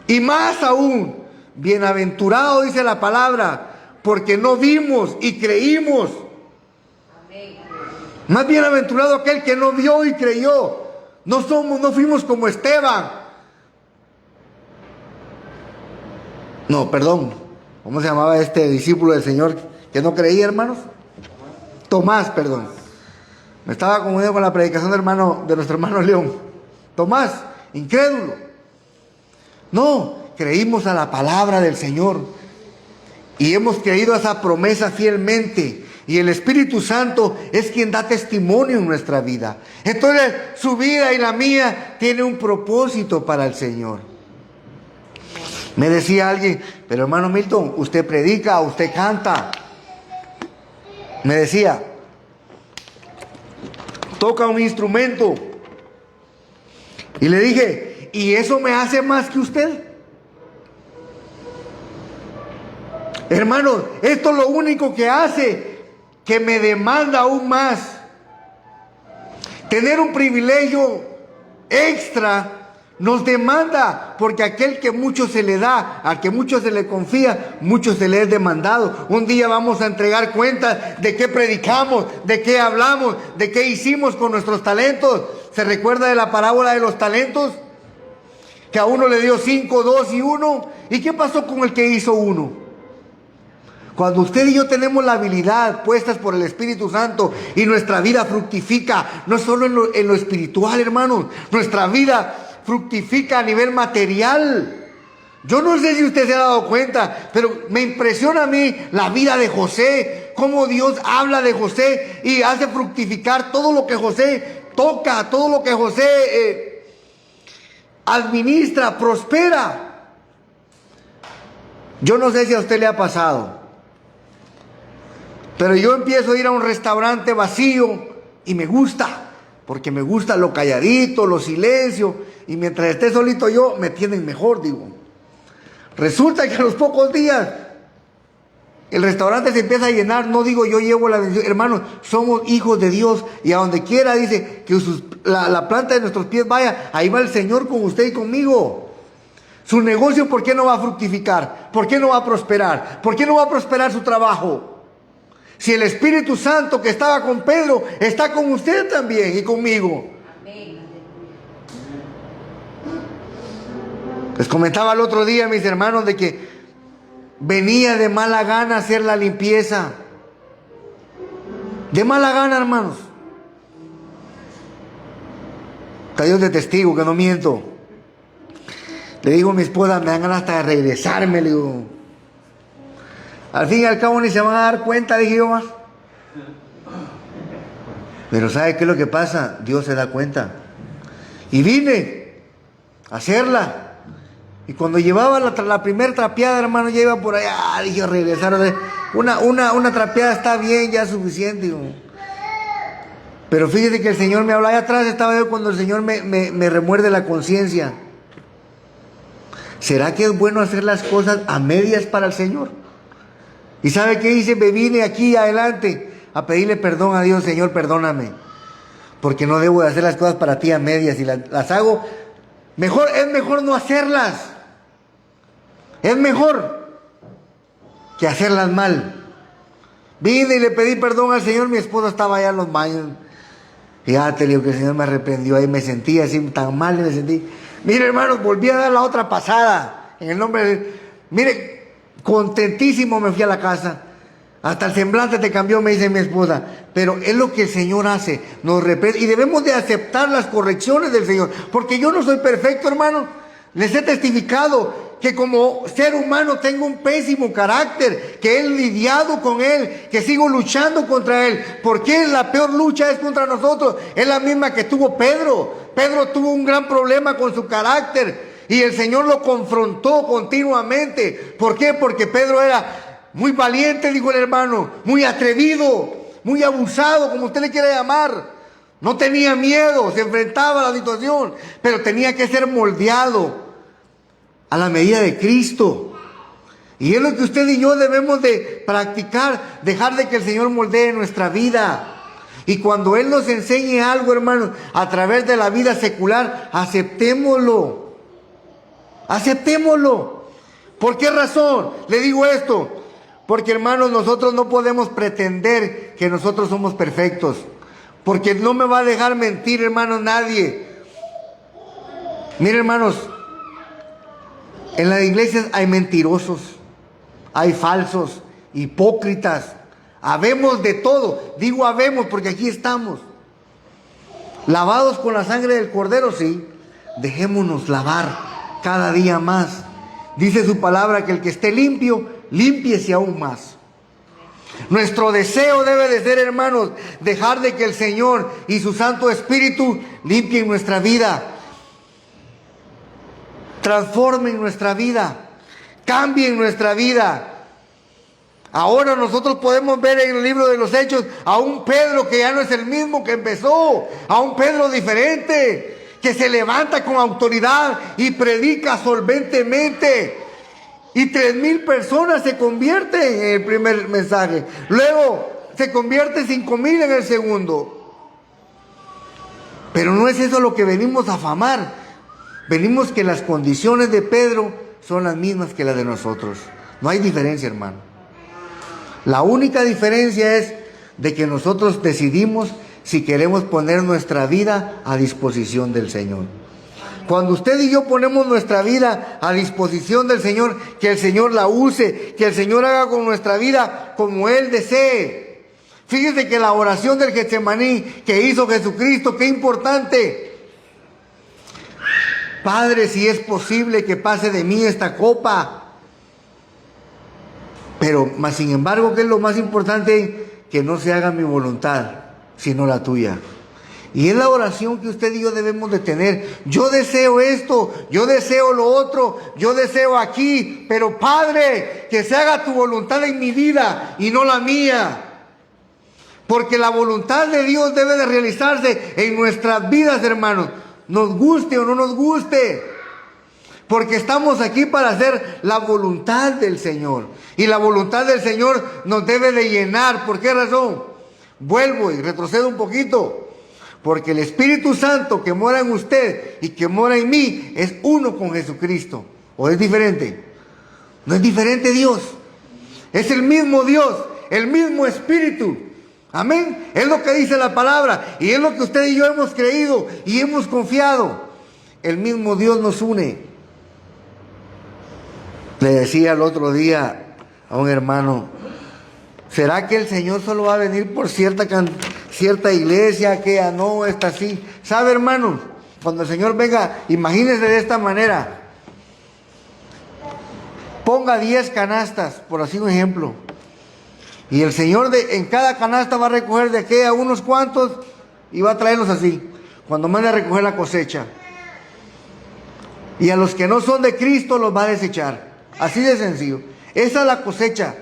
Y más aún, bienaventurado dice la palabra, porque no vimos y creímos. Más bienaventurado aquel que no vio y creyó. No fuimos como Esteban. No, perdón. ¿Cómo se llamaba este discípulo del Señor que no creía, hermanos? Tomás, perdón. Me estaba confundiendo con la predicación de nuestro hermano León. Tomás, incrédulo. No, creímos a la palabra del Señor. Y hemos creído a esa promesa fielmente. Y el Espíritu Santo es quien da testimonio en nuestra vida. Entonces, su vida y la mía tiene un propósito para el Señor. Me decía alguien, pero hermano Milton, usted predica, usted canta. Me decía, toca un instrumento. Y le dije, ¿y eso me hace más que usted? Hermanos, esto es lo único que hace que me demanda aún más. Tener un privilegio extra nos demanda, porque aquel que mucho se le da, al que mucho se le confía, mucho se le es demandado. Un día vamos a entregar cuentas de qué predicamos, de qué hablamos, de qué hicimos con nuestros talentos. ¿Se recuerda de la parábola de los talentos? Que a uno le dio 5, 2 y 1. ¿Y qué pasó con el que hizo 1? Cuando usted y yo tenemos la habilidad puestas por el Espíritu Santo y nuestra vida fructifica, no solo en lo espiritual, hermanos, nuestra vida fructifica a nivel material. Yo no sé si usted se ha dado cuenta, pero me impresiona a mí la vida de José, cómo Dios habla de José y hace fructificar todo lo que José toca, todo lo que José administra, prospera. Yo no sé si a usted le ha pasado, pero yo empiezo a ir a un restaurante vacío y me gusta, porque me gusta lo calladito, lo silencio, y mientras esté solito yo, me tienen mejor, digo. Resulta que a los pocos días el restaurante se empieza a llenar. No digo yo llevo la bendición, hermanos, somos hijos de Dios, y a donde quiera dice que la planta de nuestros pies vaya, ahí va el Señor con usted y conmigo. Su negocio, ¿por qué no va a fructificar? ¿Por qué no va a prosperar? ¿Por qué no va a prosperar su trabajo? Si el Espíritu Santo que estaba con Pedro está con usted también y conmigo. Les comentaba el otro día, mis hermanos, de que venía de mala gana hacer la limpieza. De mala gana, hermanos. Está Dios de testigo que no miento. Le digo a mi esposa, me dan ganas hasta de regresarme, le digo. Al fin y al cabo ni se van a dar cuenta, dije yo. Pero ¿sabe qué es lo que pasa? Dios se da cuenta. Y vine a hacerla. Y cuando llevaba la primera trapeada, hermano, ya iba por allá, dije, a regresar. Una trapeada está bien, ya es suficiente. Digo. Pero fíjese que el Señor me habló. Allá atrás estaba yo cuando el Señor me remuerde la conciencia. ¿Será que es bueno hacer las cosas a medias para el Señor? ¿Y sabe qué hice? Me vine aquí adelante a pedirle perdón a Dios. Señor, perdóname, porque no debo de hacer las cosas para ti a medias. Y las hago, es mejor no hacerlas. Es mejor que hacerlas mal. Vine y le pedí perdón al Señor. Mi esposa estaba allá en los baños. Fíjate, le digo que el Señor me arreprendió. Ahí me sentí así tan mal, me sentí. Mire, hermanos, volví a dar la otra pasada. En el nombre de... Mire, contentísimo me fui a la casa. Hasta el semblante te cambió, me dice mi esposa. Pero es lo que el Señor hace. Nos reprende. Y debemos de aceptar las correcciones del Señor. Porque yo no soy perfecto, hermano. Les he testificado que como ser humano tengo un pésimo carácter, que he lidiado con él, que sigo luchando contra él. ¿Por qué la peor lucha es contra nosotros? Es la misma que tuvo Pedro. Pedro tuvo un gran problema con su carácter y el Señor lo confrontó continuamente. ¿Por qué? Porque Pedro era muy valiente, dijo el hermano, muy atrevido, muy abusado, como usted le quiera llamar. No tenía miedo, se enfrentaba a la situación, pero tenía que ser moldeado a la medida de Cristo. Y es lo que usted y yo debemos de practicar, dejar de que el Señor moldee nuestra vida. Y cuando Él nos enseñe algo, hermanos, a través de la vida secular, aceptémoslo. Aceptémoslo. ¿Por qué razón le digo esto? Porque, hermanos, nosotros no podemos pretender que nosotros somos perfectos. Porque no me va a dejar mentir, hermanos, nadie. Miren, hermanos, en las iglesias hay mentirosos, hay falsos, hipócritas. Habemos de todo. Digo habemos porque aquí estamos. Lavados con la sangre del Cordero, sí. Dejémonos lavar cada día más. Dice su palabra que el que esté limpio, límpiese aún más. Nuestro deseo debe de ser, hermanos, dejar de que el Señor y su Santo Espíritu limpien nuestra vida, transformen nuestra vida, cambien nuestra vida. Ahora nosotros podemos ver en el libro de los Hechos a un Pedro que ya no es el mismo que empezó, a un Pedro diferente, que se levanta con autoridad y predica solventemente. Y 3,000 personas se convierten en el primer mensaje. Luego se convierte 5,000 en el segundo. Pero no es eso lo que venimos a afamar. Venimos que las condiciones de Pedro son las mismas que las de nosotros. No hay diferencia, hermano. La única diferencia es de que nosotros decidimos si queremos poner nuestra vida a disposición del Señor. Cuando usted y yo ponemos nuestra vida a disposición del Señor, que el Señor la use, que el Señor haga con nuestra vida como Él desee. Fíjese que la oración del Getsemaní que hizo Jesucristo, qué importante. Padre, si es posible que pase de mí esta copa. Pero, más sin embargo, ¿qué es lo más importante? Que no se haga mi voluntad, sino la tuya. Y es la oración que usted y yo debemos de tener. Yo deseo esto, yo deseo lo otro, yo deseo aquí, pero Padre, que se haga tu voluntad en mi vida y no la mía. Porque la voluntad de Dios debe de realizarse en nuestras vidas, hermanos. Nos guste o no nos guste. Porque estamos aquí para hacer la voluntad del Señor. Y la voluntad del Señor nos debe de llenar. ¿Por qué razón? Vuelvo y retrocedo un poquito. Porque el Espíritu Santo que mora en usted y que mora en mí es uno con Jesucristo. ¿O es diferente? No es diferente Dios. Es el mismo Dios, el mismo Espíritu. Amén. Es lo que dice la palabra. Y es lo que usted y yo hemos creído y hemos confiado. El mismo Dios nos une. Le decía el otro día a un hermano, ¿será que el Señor solo va a venir por cierta iglesia, que ya no está así? ¿Sabe, hermanos? Cuando el Señor venga, imagínense de esta manera. Ponga 10 canastas, por así un ejemplo. Y el Señor en cada canasta va a recoger de aquella unos cuantos y va a traerlos así. Cuando mande a recoger la cosecha. Y a los que no son de Cristo los va a desechar. Así de sencillo. Esa es la cosecha.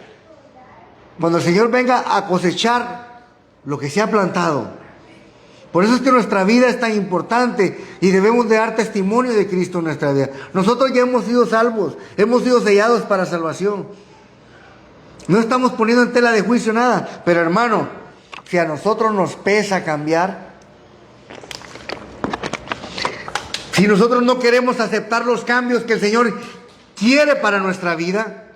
Cuando el Señor venga a cosechar lo que se ha plantado. Por eso es que nuestra vida es tan importante y debemos de dar testimonio de Cristo en nuestra vida. Nosotros ya hemos sido salvos, hemos sido sellados para salvación. No estamos poniendo en tela de juicio nada, pero hermano, si a nosotros nos pesa cambiar, si nosotros no queremos aceptar los cambios que el Señor quiere para nuestra vida,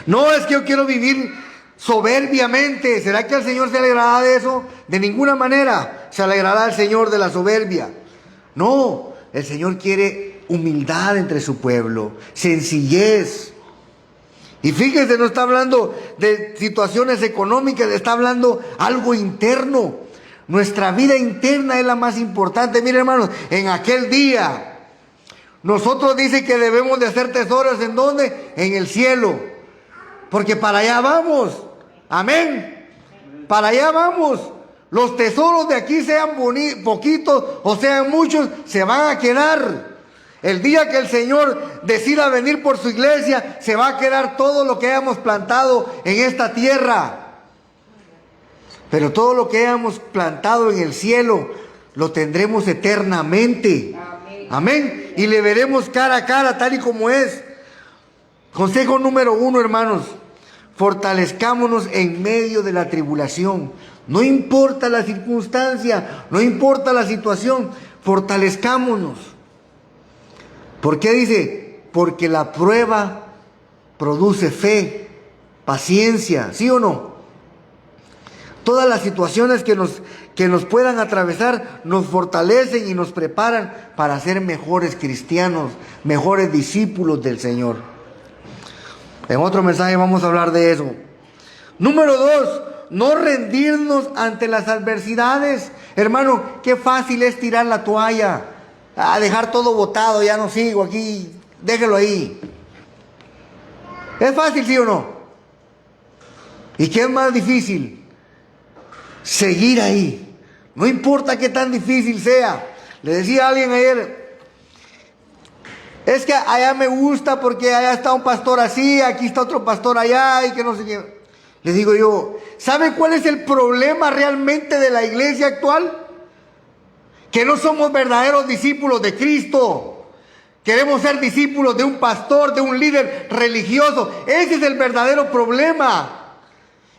no es que yo quiero vivir soberbiamente. ¿Será que el Señor se alegrará de eso? De ninguna manera se alegrará el Señor de la soberbia. No, el Señor quiere humildad entre su pueblo, sencillez. Y fíjense, no está hablando de situaciones económicas, está hablando algo interno. Nuestra vida interna es la más importante. Miren, hermanos, en aquel día nosotros dice que debemos de hacer tesoros. ¿En dónde? En el cielo. Porque para allá vamos. Amén. Para allá vamos. Los tesoros de aquí, sean poquitos o sean muchos, se van a quedar. El día que el Señor decida venir por su iglesia, se va a quedar todo lo que hayamos plantado en esta tierra. Pero todo lo que hayamos plantado en el cielo, lo tendremos eternamente. Amén. Y le veremos cara a cara, tal y como es. Consejo número 1, hermanos. Fortalezcámonos en medio de la tribulación. No importa la circunstancia, no importa la situación, fortalezcámonos. ¿Por qué dice? Porque la prueba produce fe, paciencia, ¿sí o no? Todas las situaciones que nos puedan atravesar nos fortalecen y nos preparan para ser mejores cristianos, mejores discípulos del Señor. En otro mensaje vamos a hablar de eso. Número 2, no rendirnos ante las adversidades. Hermano, qué fácil es tirar la toalla, dejar todo botado, ya no sigo aquí, déjelo ahí. ¿Es fácil, sí o no? ¿Y qué es más difícil? Seguir ahí. No importa qué tan difícil sea. Le decía a alguien ayer, es que allá me gusta porque allá está un pastor así, aquí está otro pastor allá y que no sé qué. Les digo yo, ¿sabe cuál es el problema realmente de la iglesia actual? Que no somos verdaderos discípulos de Cristo. Queremos ser discípulos de un pastor, de un líder religioso. Ese es el verdadero problema.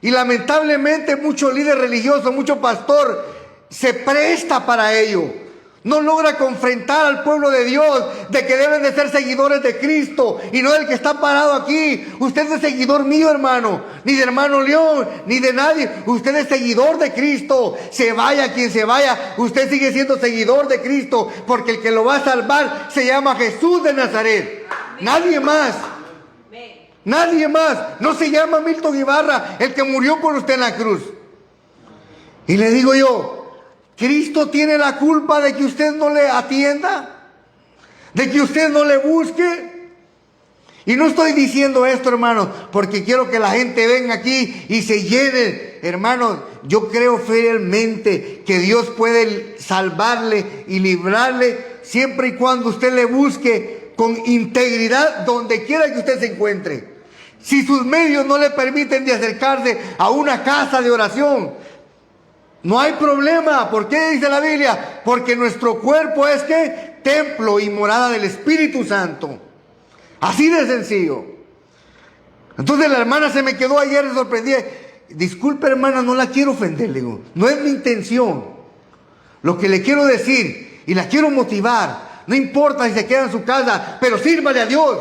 Y lamentablemente mucho líder religioso, mucho pastor se presta para ello. No logra confrontar al pueblo de Dios de que deben de ser seguidores de Cristo y no del que está parado aquí. Usted no es seguidor mío, hermano, ni de hermano León, ni de nadie. Usted es seguidor de Cristo. Se vaya quien se vaya, usted sigue siendo seguidor de Cristo, porque el que lo va a salvar se llama Jesús de Nazaret. Nadie más. Nadie más. No se llama Milton Ibarra, el que murió por usted en la cruz. Y le digo yo, ¿Cristo tiene la culpa de que usted no le atienda? ¿De que usted no le busque? Y no estoy diciendo esto, hermano, porque quiero que la gente venga aquí y se llene. Hermano, yo creo fielmente que Dios puede salvarle y librarle siempre y cuando usted le busque con integridad donde quiera que usted se encuentre. Si sus medios no le permiten de acercarse a una casa de oración, no hay problema. ¿Por qué dice la Biblia? Porque nuestro cuerpo es ¿qué? Templo y morada del Espíritu Santo. Así de sencillo. Entonces la hermana se me quedó ayer sorprendida. Disculpe, hermana, no la quiero ofender, le digo. No es mi intención. Lo que le quiero decir y la quiero motivar, no importa si se queda en su casa, pero sírvale a Dios.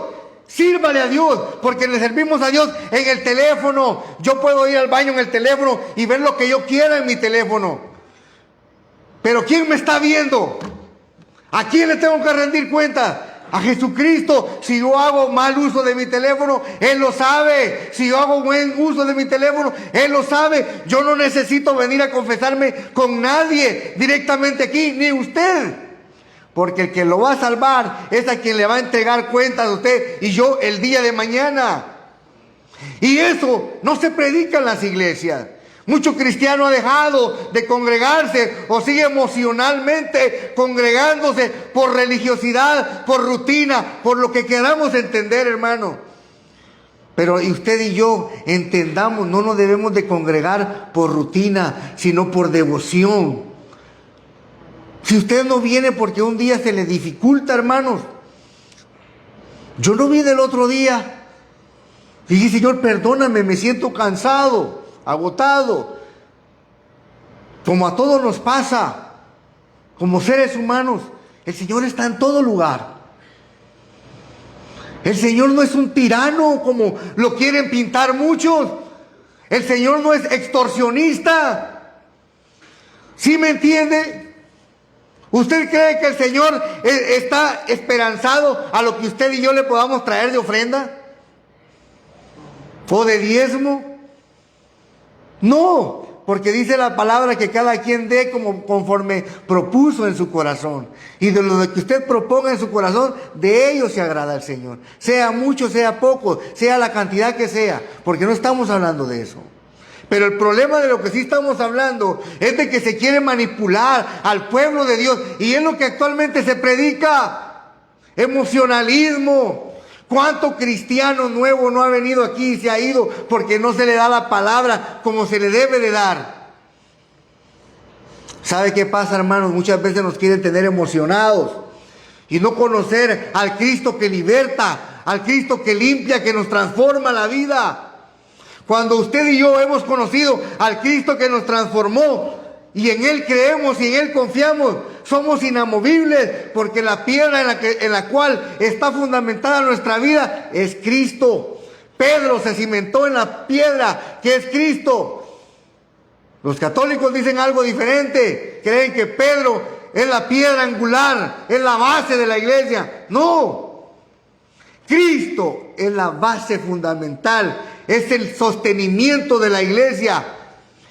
Sírvale a Dios, porque le servimos a Dios en el teléfono. Yo puedo ir al baño en el teléfono y ver lo que yo quiera en mi teléfono. Pero ¿quién me está viendo? ¿A quién le tengo que rendir cuenta? A Jesucristo. Si yo hago mal uso de mi teléfono, Él lo sabe. Si yo hago buen uso de mi teléfono, Él lo sabe. Yo no necesito venir a confesarme con nadie directamente aquí, ni usted. Porque el que lo va a salvar es a quien le va a entregar cuentas a usted y yo el día de mañana. Y eso no se predica en las iglesias. Mucho cristiano ha dejado de congregarse o sigue emocionalmente congregándose por religiosidad, por rutina, por lo que queramos entender, hermano. Pero y usted y yo entendamos, no nos debemos de congregar por rutina, sino por devoción. Si usted no viene porque un día se le dificulta, hermanos. Yo no vine el otro día. Y dije, Señor, perdóname, me siento cansado, agotado. Como a todos nos pasa, como seres humanos, el Señor está en todo lugar. El Señor no es un tirano como lo quieren pintar muchos. El Señor no es extorsionista. ¿Sí me entiende? ¿Usted cree que el Señor está esperanzado a lo que usted y yo le podamos traer de ofrenda? ¿O de diezmo? No, porque dice la palabra que cada quien dé como conforme propuso en su corazón. Y de lo que usted proponga en su corazón, de ello se agrada el Señor. Sea mucho, sea poco, sea la cantidad que sea, porque no estamos hablando de eso. Pero el problema de lo que sí estamos hablando es de que se quiere manipular al pueblo de Dios. Y es lo que actualmente se predica. Emocionalismo. ¿Cuánto cristiano nuevo no ha venido aquí y se ha ido porque no se le da la palabra como se le debe de dar? ¿Sabe qué pasa, hermanos? Muchas veces nos quieren tener emocionados y no conocer al Cristo que liberta, al Cristo que limpia, que nos transforma la vida. Cuando usted y yo hemos conocido al Cristo que nos transformó y en Él creemos y en Él confiamos, somos inamovibles, porque la piedra en la cual está fundamentada nuestra vida es Cristo. Pedro se cimentó en la piedra que es Cristo. Los católicos dicen algo diferente, creen que Pedro es la piedra angular, es la base de la iglesia. No, Cristo es la base fundamental, es el sostenimiento de la iglesia,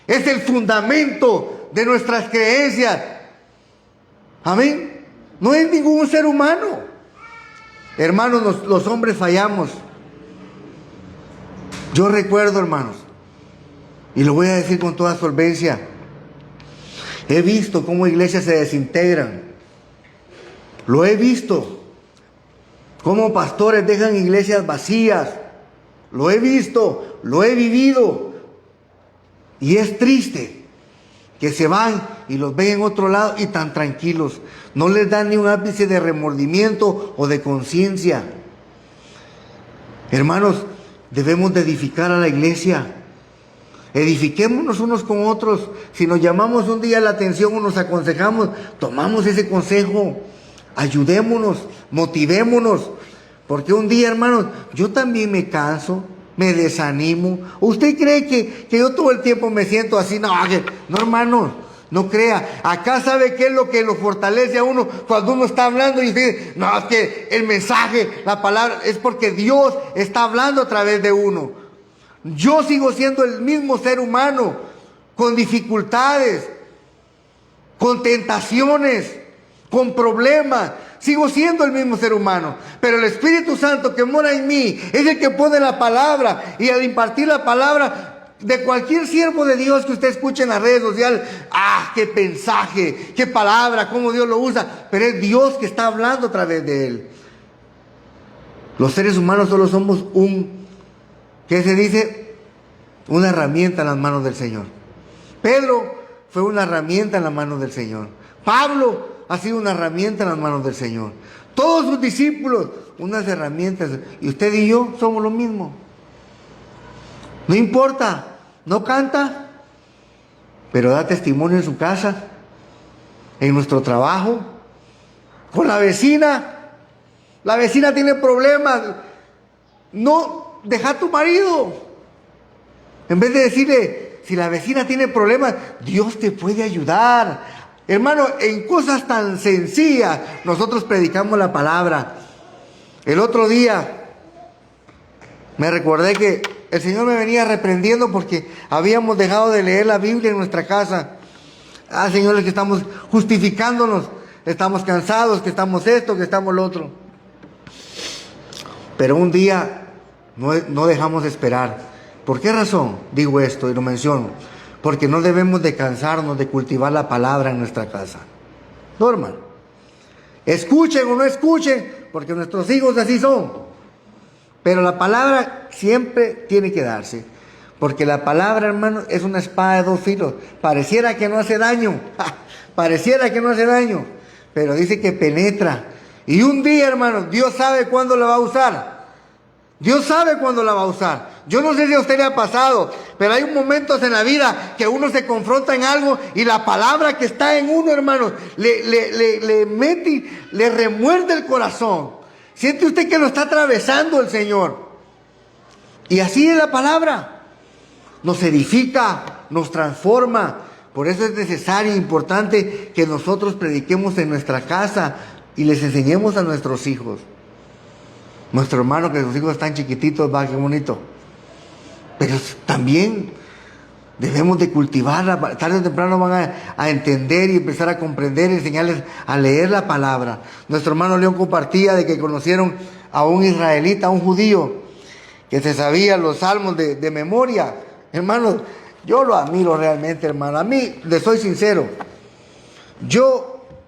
es el fundamento de nuestras creencias. Amén. No es ningún ser humano. Hermanos, los hombres fallamos. Yo recuerdo, hermanos, y lo voy a decir con toda solvencia, he visto cómo iglesias se desintegran. Lo he visto. Cómo pastores dejan iglesias vacías. Lo he visto, lo he vivido. Y es triste que se van y los ven en otro lado y tan tranquilos. No les dan ni un ápice de remordimiento o de conciencia. Hermanos, debemos de edificar a la iglesia. Edifiquémonos unos con otros. Si nos llamamos un día la atención o nos aconsejamos, tomamos ese consejo. Ayudémonos, motivémonos. Porque un día, hermanos, yo también me canso, me desanimo. ¿Usted cree que yo todo el tiempo me siento así? No, hermanos, no crea. Acá sabe qué es lo que lo fortalece a uno cuando uno está hablando y dice, no, es que el mensaje, la palabra, es porque Dios está hablando a través de uno. Yo sigo siendo el mismo ser humano, con dificultades, con tentaciones, con problemas. Sigo siendo el mismo ser humano, pero el Espíritu Santo que mora en mí es el que pone la palabra, y al impartir la palabra de cualquier siervo de Dios que usted escuche en las redes sociales, qué mensaje, qué palabra, cómo Dios lo usa, pero es Dios que está hablando a través de él. Los seres humanos solo somos ¿qué se dice? Una herramienta en las manos del Señor. Pedro fue una herramienta en las manos del Señor. Pablo ha sido una herramienta en las manos del Señor. Todos sus discípulos, unas herramientas. Y usted y yo somos lo mismo. No importa, no canta, pero da testimonio en su casa, en nuestro trabajo, con la vecina. La vecina tiene problemas. No, deja a tu marido. En vez de decirle, si la vecina tiene problemas, Dios te puede ayudar. Hermano, en cosas tan sencillas nosotros predicamos la palabra. El otro día me recordé que el Señor me venía reprendiendo porque habíamos dejado de leer la Biblia en nuestra casa. Señores, que estamos justificándonos, estamos cansados, que estamos esto, que estamos lo otro. Pero un día no dejamos de esperar. ¿Por qué razón digo esto y lo menciono? Porque no debemos de cansarnos de cultivar la palabra en nuestra casa. No, hermano. Escuchen o no escuchen, porque nuestros hijos así son. Pero la palabra siempre tiene que darse. Porque la palabra, hermano, es una espada de dos filos. Pareciera que no hace daño. Pareciera que no hace daño. Pero dice que penetra. Y un día, hermano, Dios sabe cuándo la va a usar. Dios sabe cuándo la va a usar. Yo no sé si a usted le ha pasado, pero hay momentos en la vida que uno se confronta en algo y la palabra que está en uno, hermano, le mete, le remuerde el corazón. Siente usted que lo está atravesando el Señor. Y así es la palabra. Nos edifica, nos transforma. Por eso es necesario e importante que nosotros prediquemos en nuestra casa y les enseñemos a nuestros hijos. Nuestro hermano, que sus hijos están chiquititos, va, qué bonito. Pero también debemos de cultivarla. Tarde o temprano van a entender y empezar a comprender, enseñarles a leer la palabra. Nuestro hermano León compartía de que conocieron a un israelita, a un judío, que se sabía los salmos de memoria. Hermanos, yo lo admiro realmente, hermano. A mí, le soy sincero,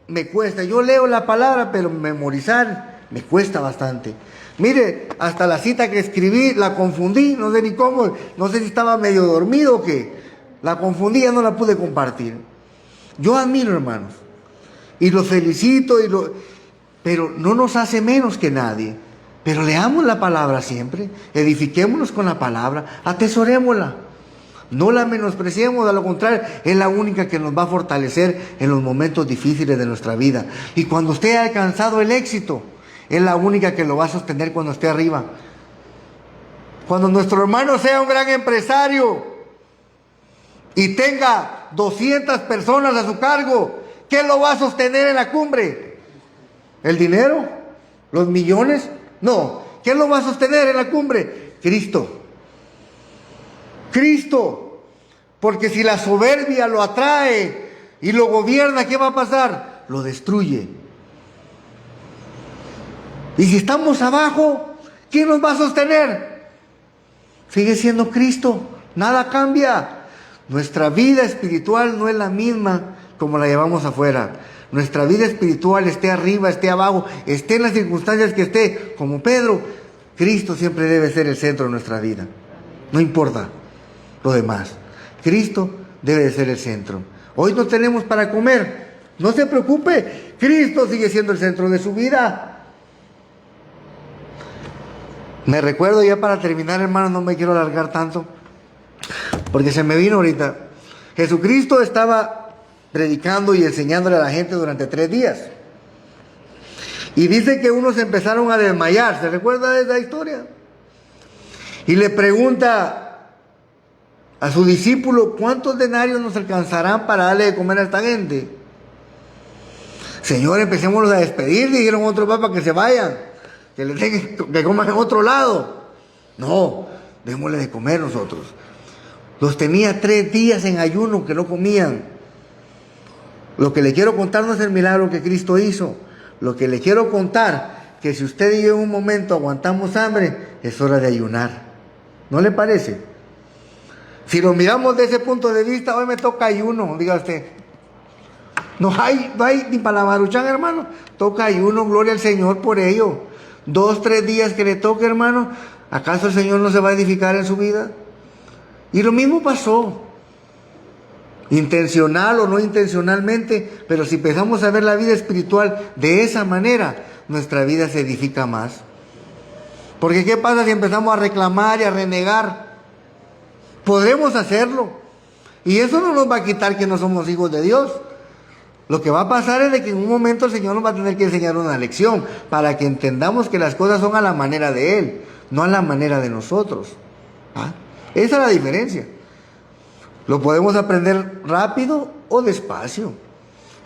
me cuesta. Yo leo la palabra, pero memorizar me cuesta bastante. Mire, hasta la cita que escribí la confundí, no sé ni cómo, no sé si estaba medio dormido o qué. La confundí, ya no la pude compartir. Yo admiro, hermanos, y los felicito, pero no nos hace menos que nadie. Pero leamos la palabra siempre, edifiquémonos con la palabra, atesorémosla. No la menospreciemos, a lo contrario, es la única que nos va a fortalecer en los momentos difíciles de nuestra vida. Y cuando usted haya alcanzado el éxito, es la única que lo va a sostener cuando esté arriba. Cuando nuestro hermano sea un gran empresario y tenga 200 personas a su cargo, ¿qué lo va a sostener en la cumbre? ¿El dinero? ¿Los millones? No. ¿Qué lo va a sostener en la cumbre? Cristo. Cristo. Porque si la soberbia lo atrae y lo gobierna, ¿qué va a pasar? Lo destruye. Y si estamos abajo, ¿quién nos va a sostener? Sigue siendo Cristo. Nada cambia. Nuestra vida espiritual no es la misma como la llevamos afuera. Nuestra vida espiritual, esté arriba, esté abajo, esté en las circunstancias que esté, como Pedro, Cristo siempre debe ser el centro de nuestra vida. No importa lo demás. Cristo debe de ser el centro. Hoy no tenemos para comer. No se preocupe. Cristo sigue siendo el centro de su vida. Me recuerdo ya para terminar, hermano, no me quiero alargar tanto, porque se me vino ahorita. Jesucristo estaba predicando y enseñándole a la gente durante 3 días. Y dice que unos empezaron a desmayar. ¿Se recuerda de esa historia? Y le pregunta a su discípulo, ¿cuántos denarios nos alcanzarán para darle de comer a esta gente? Señor, empecémoslos a despedir, dijeron otros papas, que se vayan, que les den, que coman en otro lado. No, démosle de comer nosotros. Los tenía 3 días en ayuno que no comían. Lo que le quiero contar no es el milagro que Cristo hizo. Lo que le quiero contar, que si usted y yo en un momento aguantamos hambre, es hora de ayunar. ¿No le parece? Si lo miramos de ese punto de vista, hoy me toca ayuno, diga usted. No hay ni para la maruchan, hermano. Toca ayuno, gloria al Señor por ello. 2, 3 días que le toque, hermano. ¿Acaso el Señor no se va a edificar en su vida? Y lo mismo pasó. Intencional o no intencionalmente, pero si empezamos a ver la vida espiritual de esa manera, nuestra vida se edifica más. Porque ¿qué pasa si empezamos a reclamar y a renegar? Podremos hacerlo, y eso no nos va a quitar que no somos hijos de Dios. Lo que va a pasar es de que en un momento el Señor nos va a tener que enseñar una lección para que entendamos que las cosas son a la manera de Él, no a la manera de nosotros. ¿Ah? Esa es la diferencia. Lo podemos aprender rápido o despacio.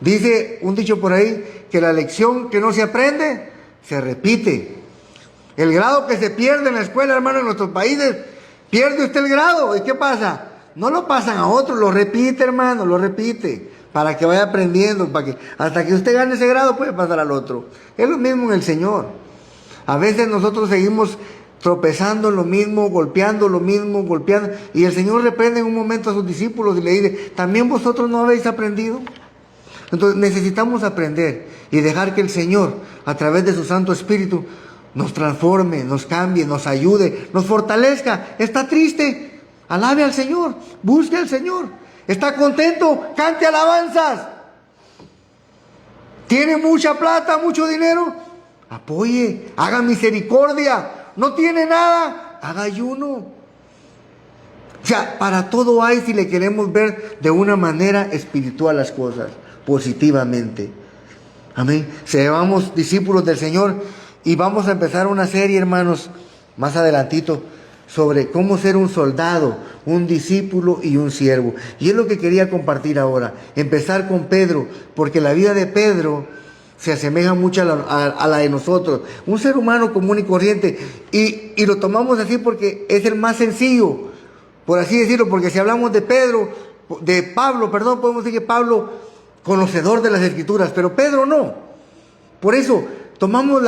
Dice un dicho por ahí que la lección que no se aprende, se repite. El grado que se pierde en la escuela, hermano, en nuestros países, pierde usted el grado. ¿Y qué pasa? No lo pasan a otro, lo repite, hermano, lo repite. Para que vaya aprendiendo, para que hasta que usted gane ese grado puede pasar al otro. Es lo mismo en el Señor. A veces nosotros seguimos tropezando en lo mismo, golpeando lo mismo, golpeando. Y el Señor reprende en un momento a sus discípulos y le dice, ¿también vosotros no habéis aprendido? Entonces necesitamos aprender y dejar que el Señor, a través de su Santo Espíritu, nos transforme, nos cambie, nos ayude, nos fortalezca. ¿Está triste? Alabe al Señor, busque al Señor. ¿Está contento? Cante alabanzas. ¿Tiene mucha plata, mucho dinero? Apoye, haga misericordia. ¿No tiene nada? Haga ayuno. O sea, para todo hay, si le queremos ver de una manera espiritual las cosas, positivamente. Amén. Seamos discípulos del Señor y vamos a empezar una serie, hermanos, más adelantito, sobre cómo ser un soldado, un discípulo y un siervo. Y es lo que quería compartir ahora. Empezar con Pedro, porque la vida de Pedro se asemeja mucho a la de nosotros. Un ser humano común y corriente. Y lo tomamos así porque es el más sencillo, por así decirlo, porque si hablamos de Pablo, podemos decir que Pablo, conocedor de las Escrituras, pero Pedro no. Por eso, tomamos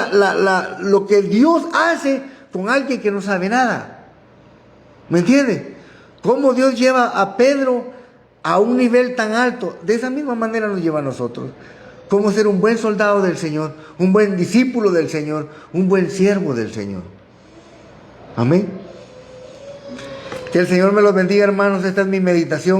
lo que Dios hace con alguien que no sabe nada. ¿Me entiende? Cómo Dios lleva a Pedro a un nivel tan alto, de esa misma manera nos lleva a nosotros. Cómo ser un buen soldado del Señor, un buen discípulo del Señor, un buen siervo del Señor. Amén. Que el Señor me los bendiga, hermanos. Esta es mi meditación.